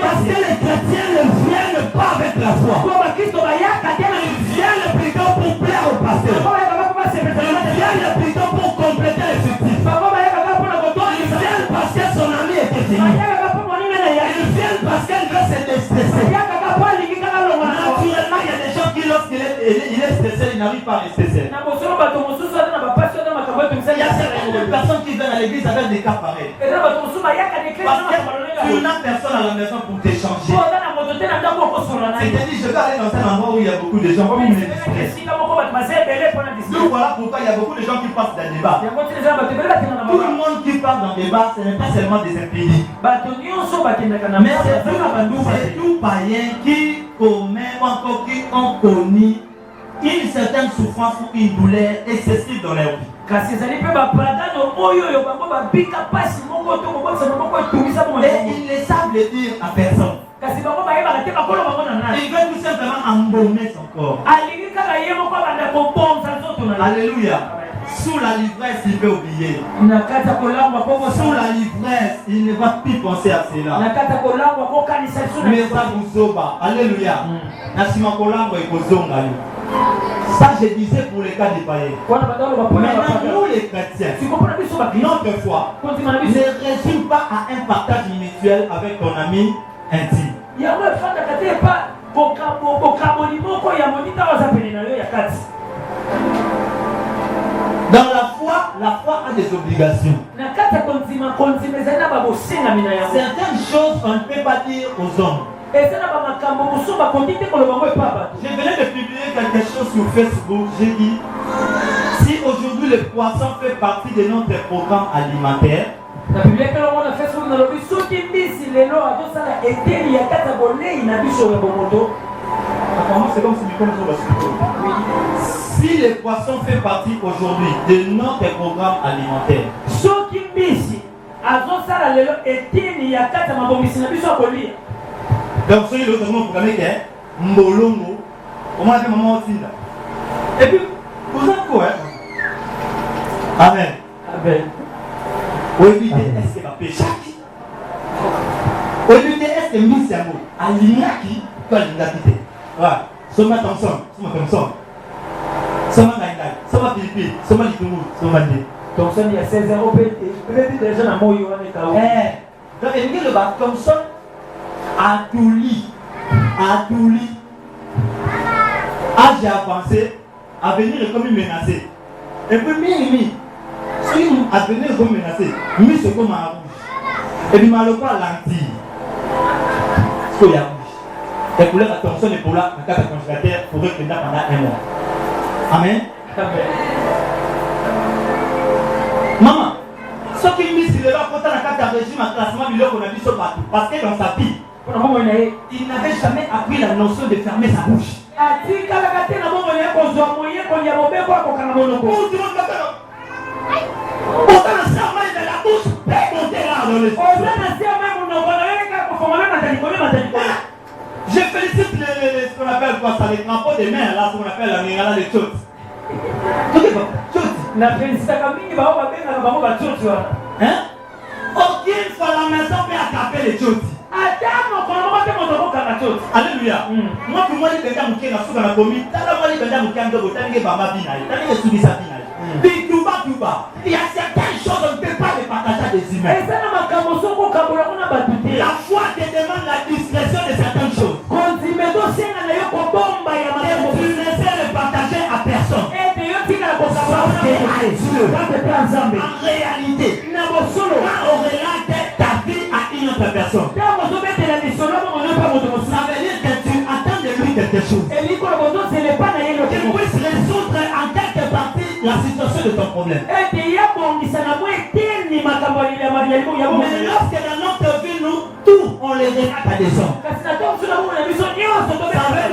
Parce que les chrétiens ne viennent pas avec la foi. Ils viennent plutôt pour plaire au pasteur. Ils viennent plutôt pour compléter les fictifs. Ils viennent parce que son ami était fini. Ils viennent parce qu'elle veut se déstresser. Naturellement, il y a des gens qui, lorsqu'il est stressé, il n'arrive pas à rester seul. Il y a certaines une personne qui vient à l'église avec des cas pareils. Parce que tu n'as personne à la maison pour t'échanger. C'est-à-dire, je vais aller dans un endroit où il y a beaucoup de gens, comme une espèce. Donc voilà pourquoi il y a beaucoup de gens qui passent dans le débat. Tout le monde qui passe dans le débat, ce n'est pas seulement des impédis. Mais c'est tout païen qui commet ou encore qui ont connu une certaine souffrance ou une douleur excessive dans leur vie. Et ils ne savent le dire à personne. Il veut tout simplement embaumer son corps. Alléluia. Sous la l'ivresse, il veut oublier. Sous la l'ivresse, il ne va plus penser à cela. Mais ça vous oba. Alléluia. Ça, je disais pour les cas des païens. Maintenant, nous les chrétiens, notre foi ne résume pas à un partage mutuel avec ton ami intime. Dans la foi a des obligations. Certaines choses, on ne peut pas dire aux hommes. Je venais de publier quelque chose sur Facebook. J'ai dit, si aujourd'hui le poisson fait partie de notre programme alimentaire, c'est comme si le poisson fait partie aujourd'hui de notre programme alimentaire, donc celui l'autre programme qui est Mbolongo, on m'a dit maman aussi là. Et puis, vous êtes quoi? Amen. Amen. Oui, est-ce que va pécher? Oui, est-ce que mis c'est mot? Alimaki, toi l'ingratité. Voilà. Soma Thompson, Soma Gaïdai, Soma Philippe, Soma Litumou, Soma Dé. Thompson, il y a 16 euros peut-être déjà dans mon yo. Donc, il dit le bas, Thompson a tout lit. Âge avancé, avenir est comme menacé. Et puis, mi, si avenir est comme menacé, mi c'est comme un rouge. Et puis, malheureusement, lentille. Ce qu'il y a rouge. Les couleurs à Thompson et pour là, la carte congélateur pourrait tenir pendant un mois. Amen. Maman, ce qui me dit, c'est là quand on a carte de régime en classement, il a vu ça partout. Parce que dans sa vie, il n'avait jamais appris la notion de fermer sa bouche. Je félicite ce qu'on appelle quoi ça, les crampons des mains, là, ce qu'on appelle la mingala de chot. Hein? Aucune fois la maison peut attraper les chot. Alléluia. Moi, pour moi, les gens qui sont dans la commune, il y a certaines choses on ne peut pas les partager à des humains. La foi te demande la discrétion de certaines choses. Et tu ne sais le partager à personne. En réalité, quand on relate ta vie à une autre personne, ça veut dire que tu attends de lui quelque chose. Qu'il puisse résoudre en quelque partie la situation de ton problème. Mais lorsque dans notre vie, nous, tout, on les relate à des hommes. Ça veut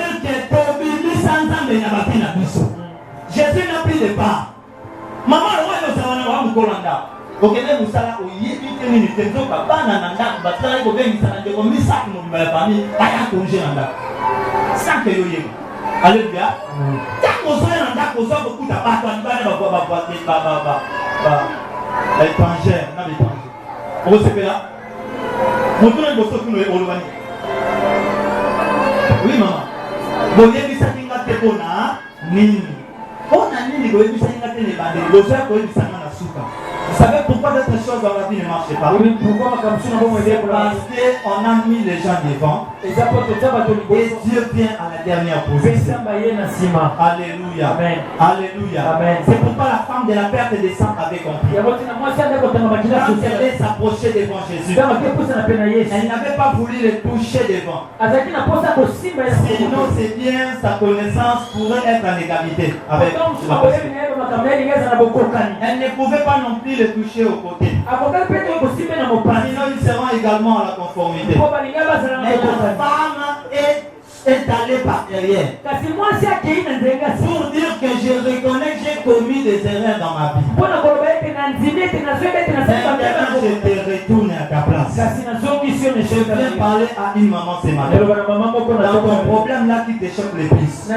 dire que ton bibi sans âme n'a pas pris la mission. Jésus n'a pris de part. Maman, le roi de Sawana, on va okende musala oyebi te nini te nzoka bana na ndako batala kobengisa na ndeko misaki mobimba ya famille baya konge na ndako sanke yo yeba. Alléluia. Ntango ozoya na ndako oza kokuta bato alibana baétrangère na baétranger okosepela moto na liboso kuno olobani. Oui mama, boyebisaki nga te mpona nini? Mpona nini boyebisaki nga te na ebandeli bozoya koyebisanga na suka? Vous savez pourquoi d'autres choses dans la vie ne marchent pas? Parce qu'on a mis les gens devant et Dieu vient à la dernière position. Alléluia. Amen. Alléluia. Amen. C'est pourquoi la femme de la perte des sangs avait compris. Quand elle allait s'approcher devant Jésus, elle n'avait pas voulu le toucher devant. Sinon, c'est bien, sa connaissance pourrait être en égalité avec la personne. Elle ne pouvait pas non plus le toucher au côté. Sinon, ils seront également à la conformité. Mais la femme est allée par derrière pour dire que je reconnais que j'ai commis des erreurs dans ma vie. Maintenant, je te retourne à ta place. Je viens parler à une maman ce matin. Dans ton problème là qui te choque le plus.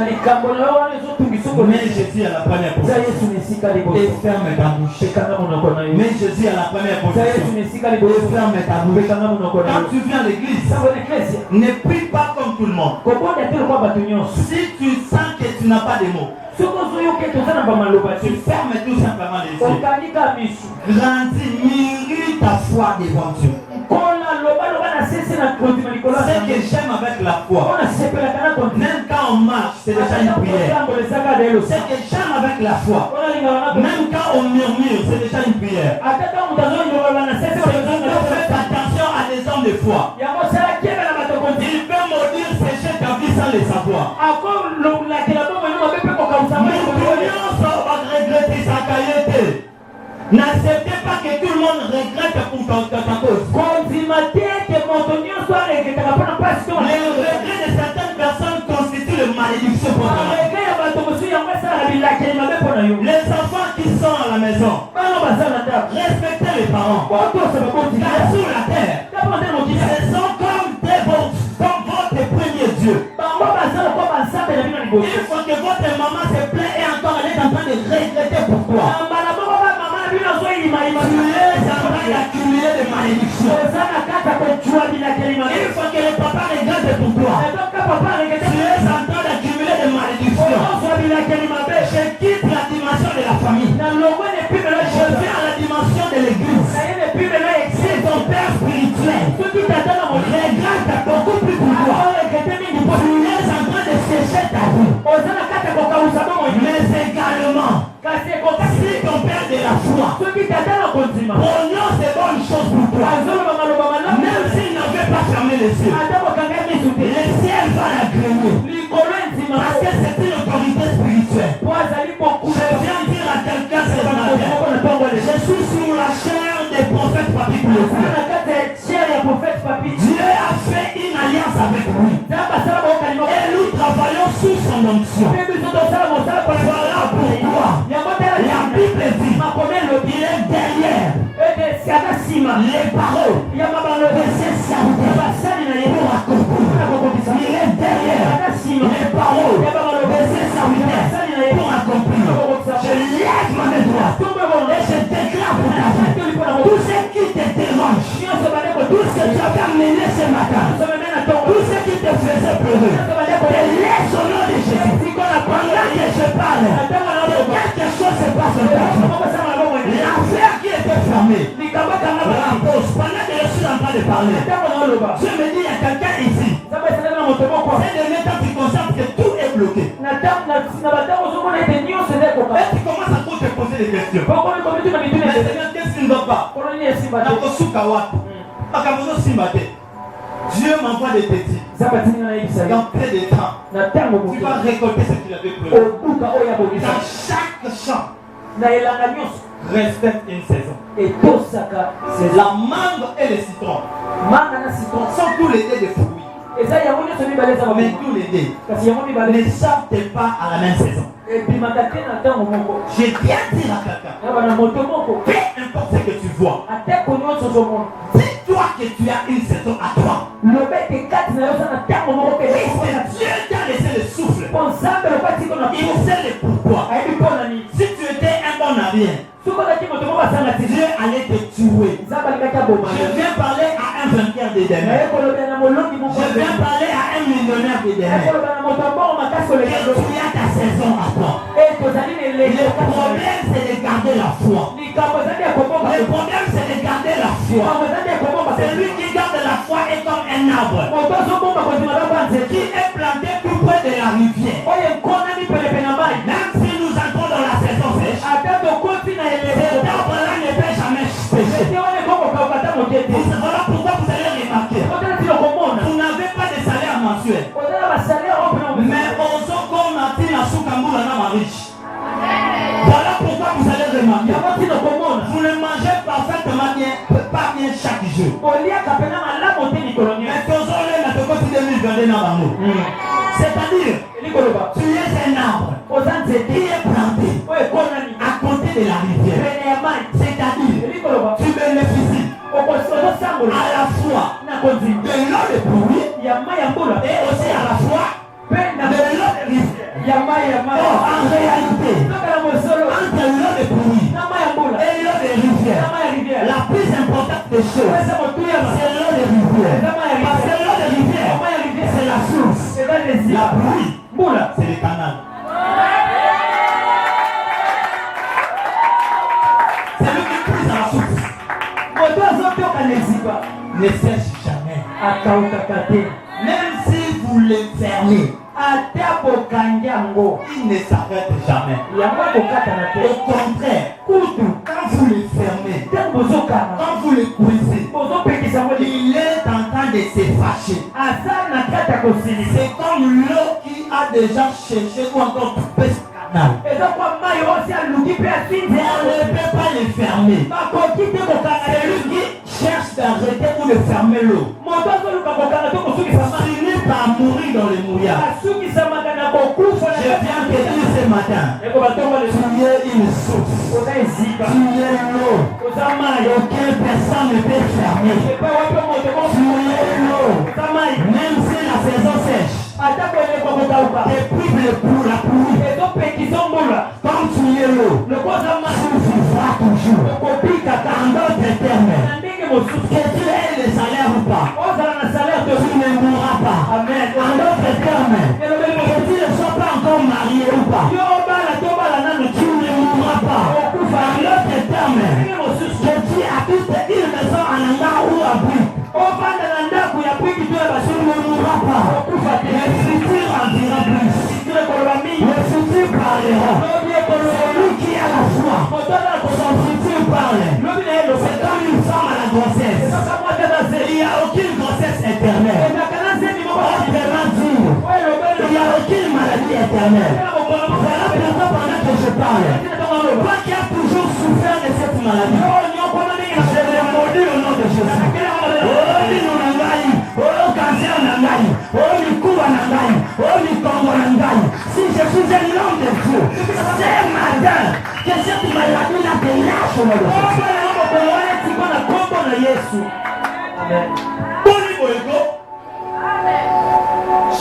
Mais Jésus à la première position. Et ferme ta bouche. Mais Jésus à la première position. Et ferme ta bouche. Quand tu viens à l'église, ne prie pas comme tout le monde. Si tu sens que tu n'as pas de mots, tu fermes tout simplement les yeux. Grandis, mûris ta foi devant Dieu. Ce que j'aime avec la foi, même quand on marche, c'est déjà une prière. Ce que j'aime avec la foi, même quand on murmure, c'est déjà une prière. Faites attention à des hommes de foi. Il peut maudire, sécher ta vie sans le savoir. Nous va regretter sa qualité. N'acceptez pas que tout le monde regrette pour ta cause. Les regrets de certaines personnes constituent une malédiction pour toi. Les enfants qui sont à la maison, respectez les parents. Car sous la terre, ce sont comme votre premier Dieu. Il faut que votre maman se plaît et encore elle est en train de regretter pourquoi. Tu es en train d'accumuler des malédictions. Il faut que le papa regrette pourquoi. Tu es en train d'accumuler des malédictions. Je quitte la dimension de la famille. Je viens à la dimension de l'église. C'est ton père spirituel. Regrette beaucoup plus pour toi. Tu es en train de sécher ta vie. Mais également, si ton père de la foi prononce des bonnes choses pour toi, même s'il n'avait pas fermé les yeux, le ciel va l'agréer. Parce que c'est une autorité spirituelle. Je viens dire à quelqu'un ce matin, je suis sur la chair des prophètes Papi. Dieu a fait une alliance avec lui. Et nous travaillons sous son onction. Voilà pourquoi la Bible dit il est derrière les paroles de ses serviteurs pour accomplir. Il est derrière les paroles de ses serviteurs pour accomplir. Je lève ma main droite et je déclare pour ta vie tout ce qui te dérange, tout ce que tu as amené ce matin, tout ce qui te faisait pleurer, te laisse au nom de Jésus. Pendant que je parle, quelque chose se passe en ta vie. L'affaire qui était fermée, la pause, pendant que je suis en train de parler, je me dis, il y a quelqu'un ici. C'est de l'état qui constate que tout est bloqué. Et tu commences à te poser des questions. Mais Seigneur, qu'est-ce qui ne va pas? Dieu m'envoie des petits. Dans peu de temps, tu vas récolter ce qu'il avait prévu. Dans chaque champ, respecte une saison. C'est la mangue et le citron. Sont tous les dés de fruits. Mais tous les dés ne sortent pas à la même saison. Je viens dire à quelqu'un, peu importe ce que tu vois, dis-toi que tu as une saison à toi. C'est Dieu qui a laissé le souffle. Il sait le pourquoi. Si tu étais un bon navire, Dieu allait te tuer. Je viens parler à un vainqueur d'Éden. Je viens parler à un millionnaire d'Éden. Que tu as ta saison à toi. Le problème, c'est de garder la foi. Le problème, c'est de garder la foi. Celui qui garde la foi est comme un arbre qui est planté tout près de la rivière. Même si nous entrons dans la saison sèche, cet arbre-là ne peut jamais sécher. Voilà pourquoi vous allez remarquer, vous n'avez pas de salaire mensuel. Mais voilà pourquoi vous allez remarquer, vous ne mangez parfaitement bien, pas bien chaque jour. C'est-à-dire, tu es un arbre qui est planté à côté de la rivière. C'est-à-dire, tu bénéficies à la fois de l'eau de pluie et aussi à la fois de l'eau de rivière. En réalité, entre l'eau de pluie et l'eau de rivière, la plus importante des choses, c'est l'eau de rivière. Parce que l'eau de rivière, c'est la source. La pluie, c'est le canal. C'est lui qui puise à la source. Ne sèche jamais. Même si vous le fermez, il ne s'arrête jamais. Au contraire, quand vous le fermez, quand vous le coincez, il est en train de se fâcher. C'est comme l'eau qui a déjà cherché ou encore coupé ce canal. On ne peut pas le fermer. C'est lui qui cherche d'arrêter ou de fermer l'eau. Finit par mourir dans le mouillage. Je viens te dire ce matin, tu es une source. Tu es l'eau. Aucune personne ne peut fermer. Tu es l'eau. Même si la saison sèche, depuis la pluie, comme tu es l'eau, tu vivras toujours. En d'autres termes, que tu aies le salaire ou pas, tu ne mourras pas. Amen. En d'autres termes, que tu ne sois pas encore marié ou pas, tu ne mourras pas. En d'autres termes, que tu habites une maison en hangar ou à Brique, tu ne mourras pas. Le futur en dira plus. Le futur parlera. Celui qui a la foi, son futur parle. C'est comme une femme à la grossesse. Il n'y a aucune grossesse éternelle. Il n'y a aucune maladie éternelle. Voilà pourquoi pendant que je parle, toi qui as toujours souffert de cette maladie, je l'ai maudit au nom de Jésus. Oh cancer nangai, oh Nikuba nangai, oh Nikongo nangai. Si je suis un homme de Dieu, c'est matin que cette maladie n'a te lâche au nom de Jésus. Amen.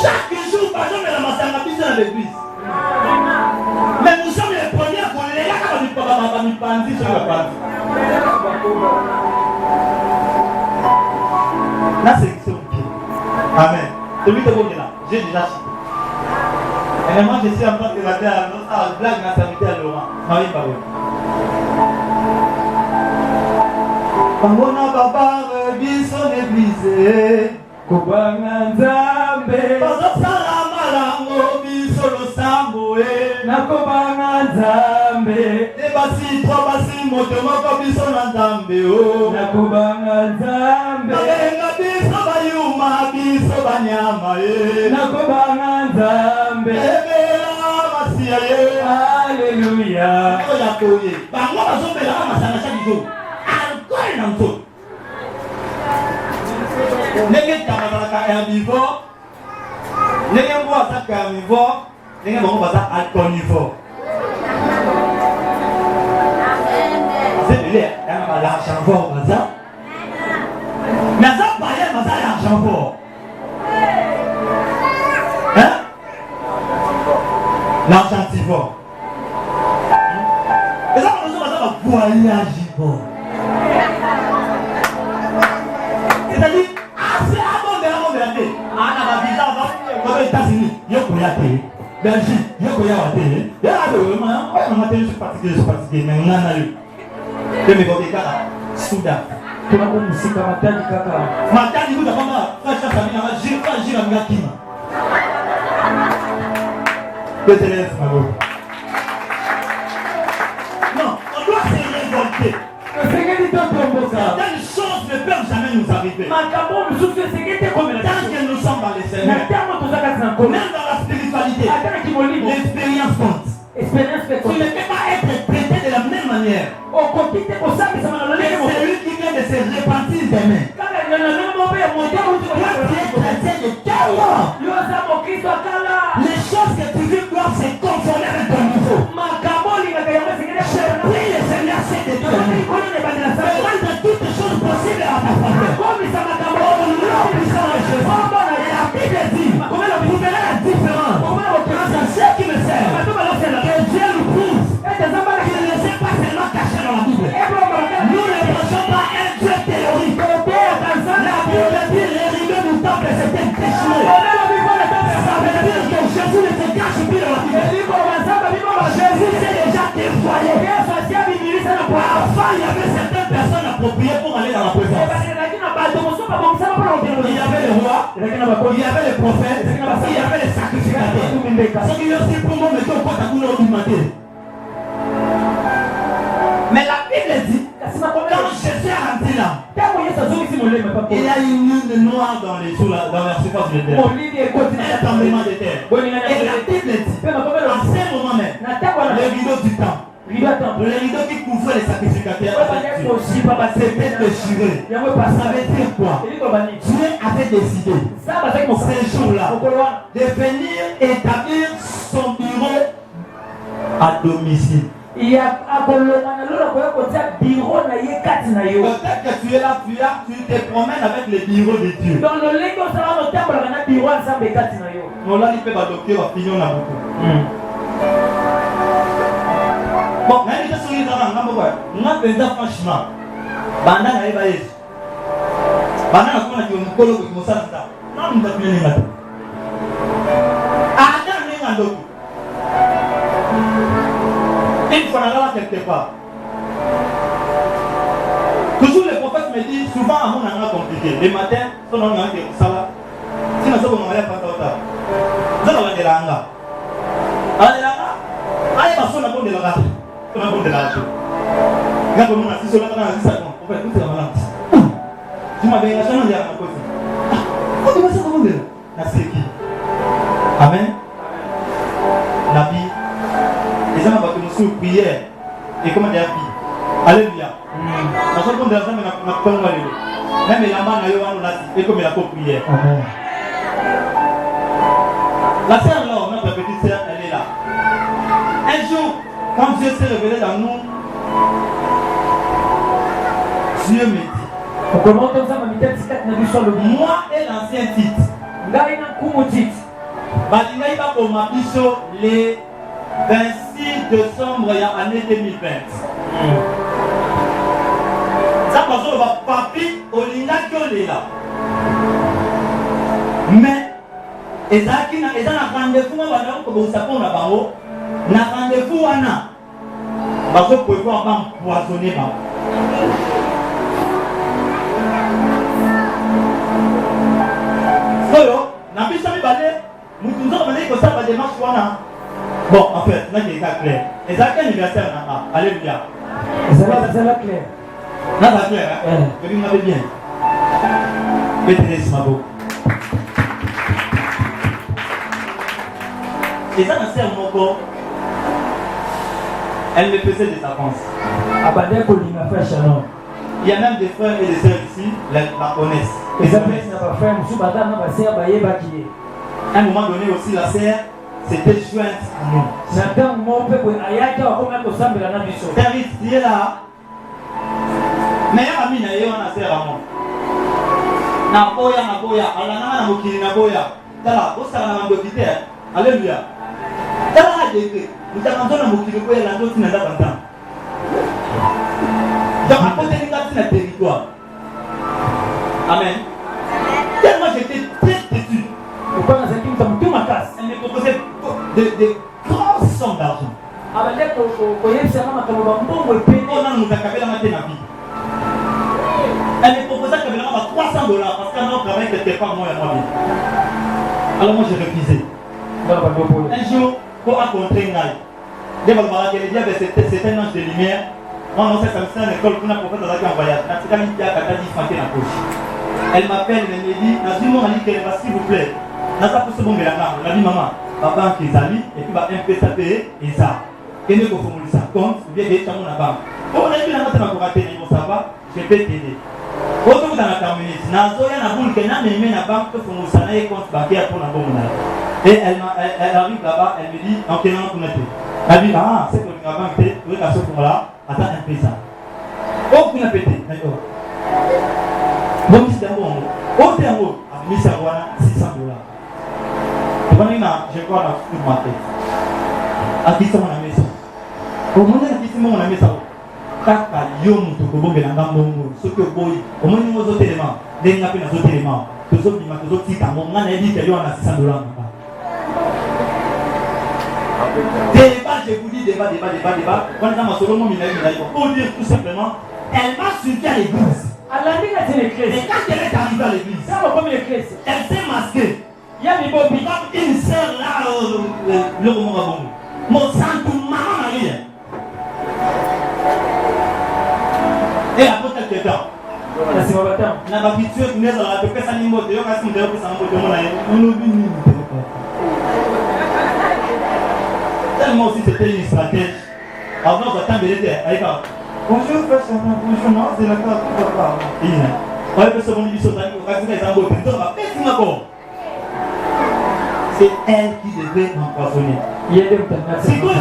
Chaque jour, par exemple, la massacre dans l'église. Mais nous sommes les premiers à connaître les gars qui ont bandit sur le bandit. Là, c'est ok. Amen. Celui de vous là, j'ai déjà cité. Et moi, je suis en train de regarder à l'autre blague dans sa vie à Laurent. Marie Paris. Pangona Baba, biso l'église. Kubanga Nzambe. Pazosala malango, biso losambo. Nakubanga Nzambe. Basi, trois basi, motomoko biso na Nzambe. Nakubanga Nzambe. Nabenga biso bayuma, biso banyama. Nakubanga Nzambe. Ebela masiya. Alléluia. Oya koye. Bango bazobela masana chaque jour. Alcool na mto. Nenge tabalaka herbivore, nenge mwa sa carnivore, nenge bango baza alcoolivore. C'est de l'air, il y a l'argent fort baza. Mais ça paraît baza l'argent fort. Hein? L'argentivore. Et ça on baza ba voyagivore. C'est-à-dire c'est avant de la vie. Ah, na visa aux États-Unis, Yokoyate, Belgique, Yokoyate. Et là, On m'a dit, je suis fatigué, mais on a eu. Je me vois des gars, soudain. Kuna kumusika matani kaka. Matani vous d'abord, frère Sabina, j'ai pas géré la Kima. Que te laisse, ma go. Non, on doit se révolter. Certaines choses ne peuvent jamais nous arriver. Tant que nous sommes dans les Seigneurs, même dans la spiritualité, l'expérience compte. Tu ne peux pas être traité de la même manière. C'est lui qui vient de se repentir des mains. Toi, tu es traité de cœur. Les choses que tu vis doivent se conformer avec ton niveau. Je prie le Seigneur, c'est de toi. De toutes choses possibles à ta faveur. La Bible dit, vous verrez la différence entre ceux qui me servent. Que Dieu nous prouve qu'il ne s'est pas seulement caché dans la Bible. Nous ne pensons pas un Dieu théorique. La Bible dit les rideaux du temple s'étaient déchirés. Ça veut dire que Jésus ne se cache plus dans la Bible. Jésus s'est déjà dévoilé. Enfin, il y avait certaines personnes appropriées pour aller dans la présence. Il y avait le roi, il y avait les prophètes, il y avait les sacrificateurs. Ce qui est aussi pour moi, mais au compte à vous l'augmenter. Mais la Bible dit, quand Jésus est rentré là, il y a une lune noire dans la surface de terre. Un tremblement de terre. Et la Bible dit, en ce moment même, le rideau du temple, le rideau qui couvrait les sacrificateurs, c'était déchiré. Ça veut dire quoi? Dieu avait décidé, ces jours-là, de venir établir son bureau à domicile. Peut-être que tu es là, tu te promènes avec le bureau de Dieu. On l'a dit, il peut adopter, on va finir on a beaucoup. Bon, mais je suis dans un franchement. Banda na eba yesu. Banda na kuma kiyo mkolo kwa kimosasa. Na mtakunya ni ngata. Adam ni ngandoku. Il faut en avoir quelque part. Toujours les prophètes me disent, souvent à mon endroit compliqué. Le matin, son nom est ça va. Si nous sommes en train de faire ça, nous allons aller là. Allez là. Allez, parce qu'on a bon de la rate. On a bon de la rate. Regarde comment on a 6 secondes, on a 6 secondes. En fait, tout est malade. Tu m'avais lâché un diable à côté. On dit, c'est comment de la série. Amen. La vie. Les gens vont te nous prière. Et comment dire la vie. Alléluia. La seule chose de la femme, on a pas de mal. Même la main, on a et comme il a pour prière. Amen. La sœur là, notre petite sœur, elle est là. Un jour, quand Dieu s'est révélé dans nous, Dieu me dit, moi et l'ancien titre, Balinga va pour ma bicho le 26 décembre il y a l'année 2020. Ça parce qu'on va papi au linga qui est là. Mais et ça qui na rendez-vous on va donc comme ça pour na bango na rendez-vous wana ba ko pouvoir pas empoisonner ba. Solo na biso mi balé mutunzo balé ko ça ba démarche wana. Bon en fait là il est clair. Et ça quel anniversaire na alléluia. Ça va clair. Là ça clair hein. Que vous m'avez bien. Mettez ma beau. Et ça, ma sœur Moko, elle me faisait des avances. Il y a même des frères et des sœurs ici, la connaissent. À un moment donné aussi, la sœur s'était jointe à nous. Service, il est là. Meilleur ami, il y a une sœur à moi. Naboya, alana na mokili naboya. Tala, osala na ndokite. Alléluia. Tala deke, mutakanzo na mokili ko ya ndo tina ndabanta. Donc à côté de la territoire. Amen. Tellement j'étais très têtu. Elle me proposait de grosses sommes d'argent. Elle me proposait qu'elle me donne $300 parce qu'elle n'a travaillé quelque part moi et moi. Alors moi j'ai refusé. Un jour, pour rencontrer une aille, c'était un ange de lumière. Moi, non, c'est comme ça, l'école, pour un prophète en voyage. Elle m'appelle, elle me dit, s'il vous plaît, la dit maman, papa qui est allé, et puis un peu ça paye, et ça. Et nous, pour ça compte, ou bien des champs dans la banque. On a vu la note dans la ça va, je vais t'aider. Autour dans la terminus, Nazoya n'a boule qu'elle n'a même la banque pour nous saner compte bancaire pour la bonne. Et elle arrive là-bas, elle me dit, ok, non, vous mettez. Elle dit, ah, c'est pour la banque, vous êtes à ce moment-là, attends un peu ça. Oh, vous n'avez pété, d'accord. Donc, c'est un bon mot. Oh, c'est un mot, à mis ça, voilà, $600. Je crois dans le market. À qui ça, mon ami, ça? Au moins, à qui c'est mon ami, ça? Kaka yom to ko bombela ngambo soki oboyi omoni mo zote élément denga pe na zote élément to zo bima to zo tika mo ngana ebi ke yo na $600 débat je vous dis débat quand on a solo mo mina pour dire tout simplement elle m'a suivi à l'église et quand elle est arrivée à l'église elle s'est masquée il y a des bobby comme une sœur là le moment mon santo maman Marie. Et après quelques temps, la habitude nous a fait ça niveau de l'occasion de faire ça tellement aussi c'était une stratège. Avant de temps de l'été, bonjour personne, bonjour non, c'est la carte pour papa. On peut se demander sur c'est elle qui devait m'empoisonner. C'est quoi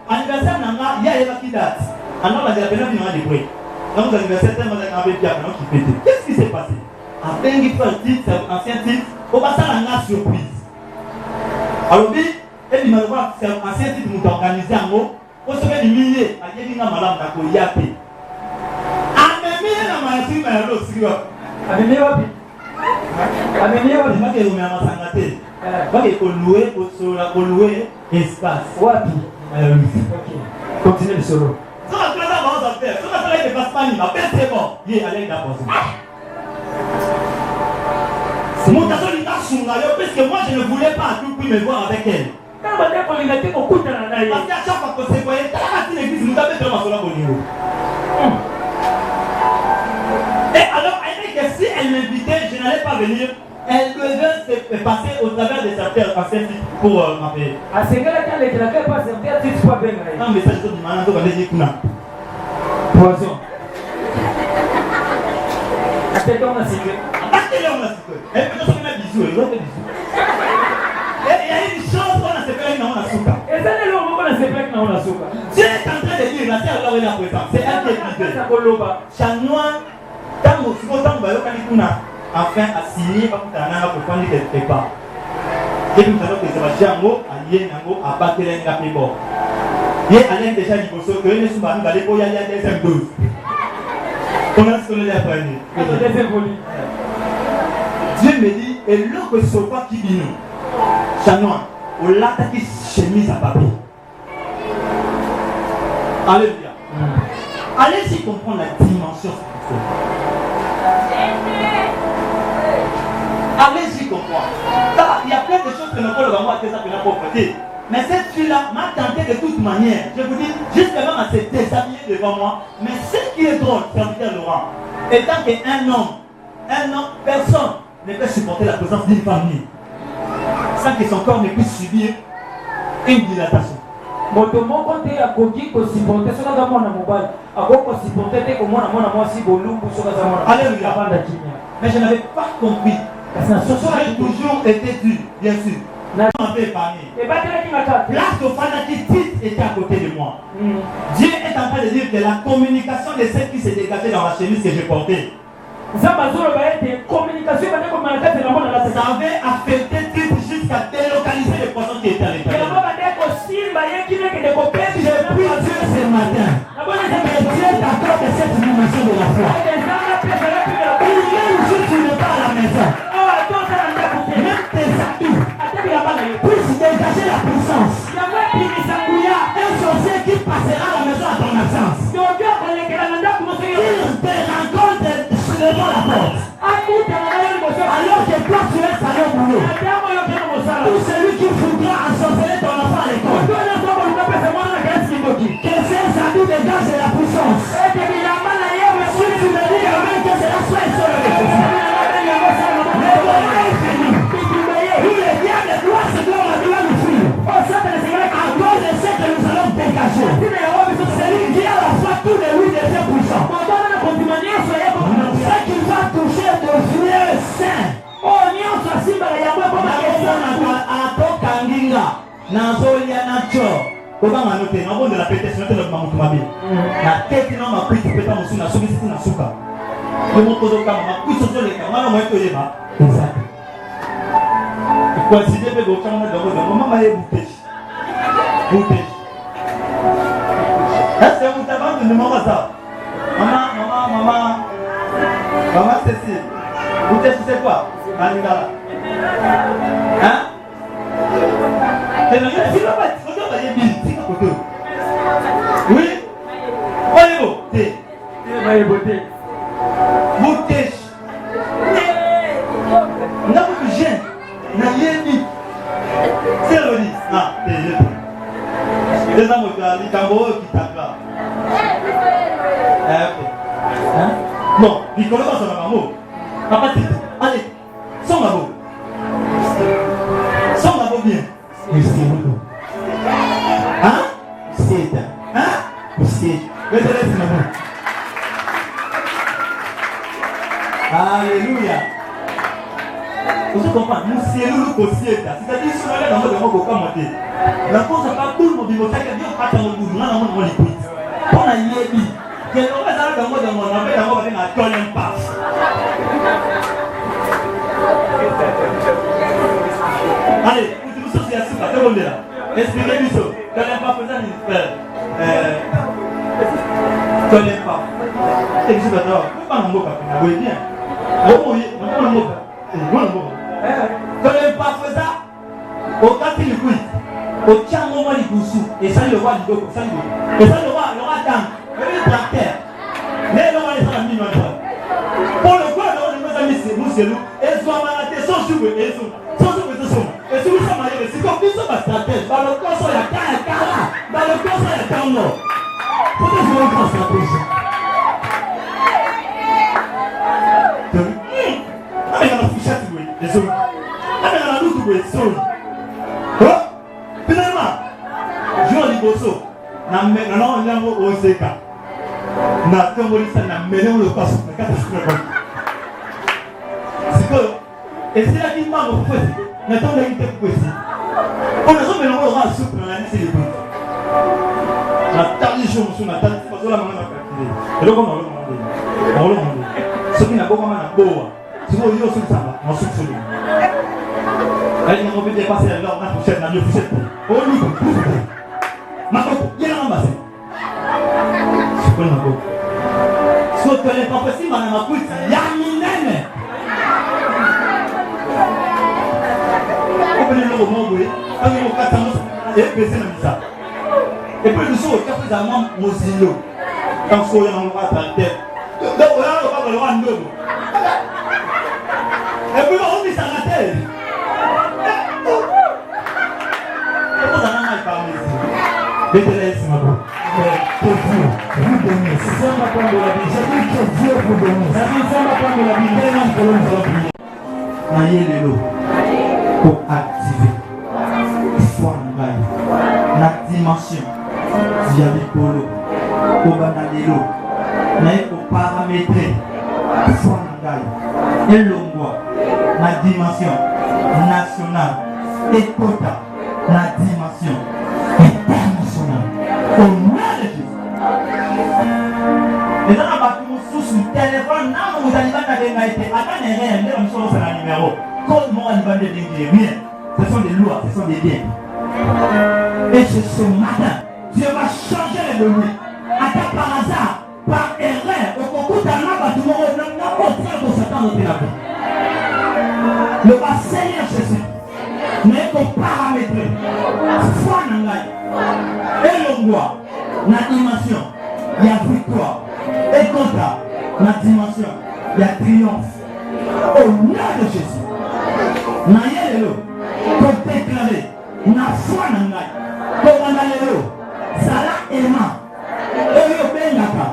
anniversaire nanga il y a qui date. Alors la diabète n'a pas de bruit. Donc l'anniversaire tellement avec diabète qui pète. Qu'est-ce qui s'est passé? Après il fait un titre, ancien titre, on va ça la surprise. Alors dit, et il m'a dit c'est un ancien titre nous organisé en haut. On se fait des milliers, à dire qu'il y a madame Nakoyate. Amemie na maïsi na yalo siwa. Amemie wapi? Amemie wapi? Maki on m'a sangate. Maki on louer espace. Wapi? Ok. Continuez le solo. Ça va faire ça va faire. Ça va faire des passe-panis, ma bête c'est bon. Il est allé d'abord. Mon garçon il a son parce que moi je ne voulais pas à tout prix me voir avec elle. Parce qu'à chaque fois que c'est quoi, t'as l'église, nous avons fait ma sola au niveau. Et alors, elle dit que si elle m'invitait, je n'allais pas venir. Elle devait se passer au travers de certains anciens titres pour m'appeler. Ah, c'est que là, quand elle ne pas certains titres, pas bien. Non, mais ça, je te dis, maintenant, on va dire Kuna. Poisson. C'est comme un secret. Parce que là, on a secret. Elle peut te faire un bisou, elle va faire bisou. Il y a une chose qu'on a fait avec Naona Souka. Et ça, c'est le moment qu'on a fait avec Naona Souka. Dieu est en train de dire, la terre là où elle est présente. C'est elle qui est guidée. Chanois, tant que vous avez enfin à signer pour prendre quelque part. Et puis, vous savez que c'est ma Django, à Yen, à battre les rapports. Il y a déjà dit que les sous-marins vont aller pour y aller à la deuxième dose. Comment est-ce qu'on l'a appris? Dieu me dit, et l'autre que ce soit qui dit nous. Chanois, on l'a attaqué chemise à papier. Alléluia. Allez-y comprendre la dimension spirituelle. Allez-y comprendre. Il y a plein de choses que nous pouvons avoir que ça peut la propreté. Mais cette fille-là m'a tenté de toute manière. Je vous dis, jusqu'à même à se déshabiller devant moi. Mais ce qui est drôle, serviteur Laurent, étant qu'un homme, personne ne peut supporter la présence d'une famille sans que son corps ne puisse subir une dilatation. Moto moko te akoki ko supporter soka za mwana mobile akoko supporter te ko mwana mwasi bolumbu soka za mwana. Alléluia. Mais je n'avais pas compris. Parce que ce soir j'ai toujours été dur, bien sûr. N'a pas épargné. Et pas qui m'a tapé. Place de fanatisme était à côté de moi. Dieu est en train de dire que la communication de celle qui s'est dégagée dans la chemise que j'ai portée. Ça avait affecté jusqu'à délocaliser les poissons qui étaient à l'intérieur. J'ai pris Dieu ce matin. Dieu t'accorde cette dimension de la foi. Il y a une chose qui n'est pas à la maison. Même tes atouts puissent dégager la puissance. Un sorcier porte. Alors que toi tu es allé au boulot. Tout celui qui voudra ensorceler ton enfant à l'école. Que ces habits dégagent la puissance. Si tu me dis amen, que cela soit sauvé. Le moment est fini. Où le diable doit se doit nous fuir. À cause de ce que nous allons dégager. Celui qui a la foi, tous les lui devient puissant. Ce qui va toucher devient saint. nazolia nacho kobanga no te nabondela pete sinote na mamutu mabe na tete na makwiti peta mosu na soki siti na suka le moko zokama makwiti zoleka mwana mwa to yeba exact considé pe go chama na dogo mama ye buteshi est-ce que vous t'avez de maman ça maman Cécile buteshi c'est quoi Anigala hein oui, non, Nicolas va sur la maman. Papa, allez, sans ma beau. Sans ma beau bien. Hein? C'est hein? C'est. Alléluia. Vous comprenez? Nous sommes nous c'est-à-dire si on est dans le monde commenter. La cause pas tout le monde dit que Dieu pas dans le bout, là on va l'écouter. On a yébi. Que on va dans le monde on va dans la tolérance pas. Allez, vous tous c'est assez pas de monde là. Expliquez-lui ça. Tolérance pas faisant tolérance pas. Et je vais dire, pas un mot pas. Vous voyez bien. Tolérance pas faisant. Au cas où il couille. Au tient moment du gousou et ça le roi du dos ça et ça le roi dans le tracteur mais le roi les amis pour le quoi nos amis c'est nous c'est nous et soit malaté sans jouer et sans et si vous savez c'est comme ça va stratégie dans le corps il y a cara dans le corps il y a carno faut que je me fasse stratégie ah il y a la fourchette oui les autres ah il y a la loupe oui sorry Jean Liboso, na nyango oseka. Na tombolisa na melon le passe na catastrophe. C'est que et c'est là qu'il m'a refait. Na tombe il était possible. On a jamais le roi souple na laisser les bruits. Na tradition sur na tante parce que la maman a calculé. Et donc on le monde. Ce qui n'a pas comment na boa. Si vous yo sur ça, on soupe sur lui. Elle n'a pas pu dépasser l'heure na fourchette na fourchette. Oh lui. Makoko, il y a un bassin. C'est quoi le Makoko? Si vous ne connaissez pas possible, madame Makoko, il y a un minème. Vous prenez le moment où quand vous avez 4 ans, et baissez dans ça. Et puis nous sommes au café d'Amman Mozilo. Quand vous avez un endroit à la tête. Donc vous avez le roi de l'eau. Et puis on dit ça à la tête. Et vous avez un parmi ici. Détélèse, ma boue. Que Dieu vous bénisse. C'est ma part de la vie. J'ai dit que Dieu vous bénisse. C'est ma part de la vie. Tellement que l'on va prier. Naïe les lots. Pour activer. Foi en la dimension. Diabicolo. Pour banaler l'eau. Naïe pour paramétrer. Foi en la et l'ongwa. La dimension nationale. Et quota. La dimension internationale. Au nom de Jésus. Les gens ont sous le téléphone, non, vous allez pas t'avoir été. Attendez rien, on sur le numéro. Comment on va devenir rien? Ce sont des lois, ce sont des biens. Et ce matin, Dieu va changer de lui. Attends par hasard, par erreur, au concours d'un arbre, tout le monde n'a pas de Satan dans la vie. Le va Seigneur Jésus. Mais pour paramétrer, foi dans la et le roi, la dimension, il y a victoire. Et contre la dimension, il y a triomphe. Au nom de Jésus. Naïe-le, pour déclarer, na foi na ngai, pour manalelo, Sala Emma, Oyo Bengaka,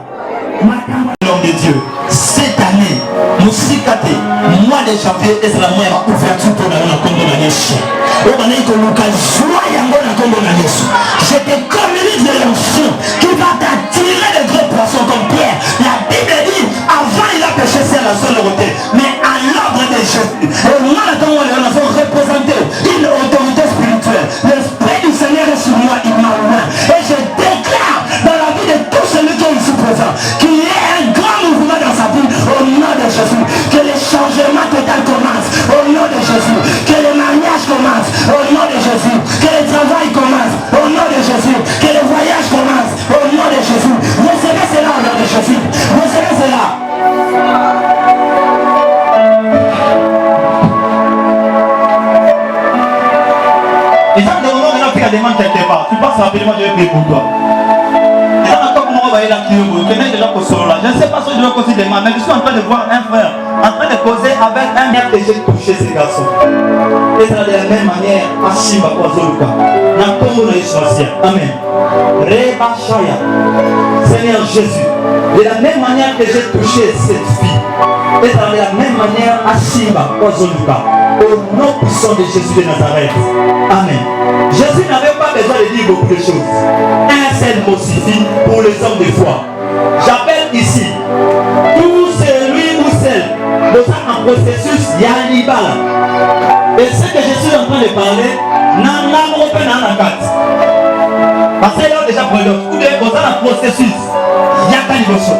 Makamba. L'homme de Dieu, cette année, nous cicaté, mois de janvier, et c'est la moindre ouverture pour la combo de Yesu. Je te communique de l'onction qui va t'attirer de gros poissons comme Pierre. La Bible dit, avant il a péché sur la seule route, mais à l'ordre de Jésus. Et moi, nous avons représenté une autorité spirituelle. L'Esprit du Seigneur est sur moi, il m'a ouvert. Et je déclare dans la vie de tout celui qui est ici présent, qu'il y ait un grand mouvement dans sa vie au nom de Jésus. Que le changement total commence au nom de Jésus. Que le mariage commence au nom de Jésus. Que le travail commence au nom de Jésus. Que le voyage commence au nom de Jésus. Recevez cela au nom de Jésus. Recevez cela. Et ça, le moment où tu as demandé quelque part, tu passes rapidement, je vais prier pour toi. Et ça, maintenant, comment on va y aller je ne sais pas si je vais causer des mains, mais je suis en train de voir un frère en train de causer avec un mec que j'ai touché ces garçons. Et ça, de la même manière, Ashima Kwazoluka. Amen. Reba Shaya. Seigneur Jésus, de la même manière que j'ai touché cette fille, et ça, de la même manière, Ashima Kwazoluka. Au nom puissant de Jésus de Nazareth. Amen. Jésus n'avait pas besoin de dire beaucoup de choses. Un seul mot suffit pour les hommes de foi. J'appelle ici tout celui ou celle dans un processus Yalibala. Et ce que je suis en train de parler, parce que là déjà pour le ou bien dans un processus Yakaliboso.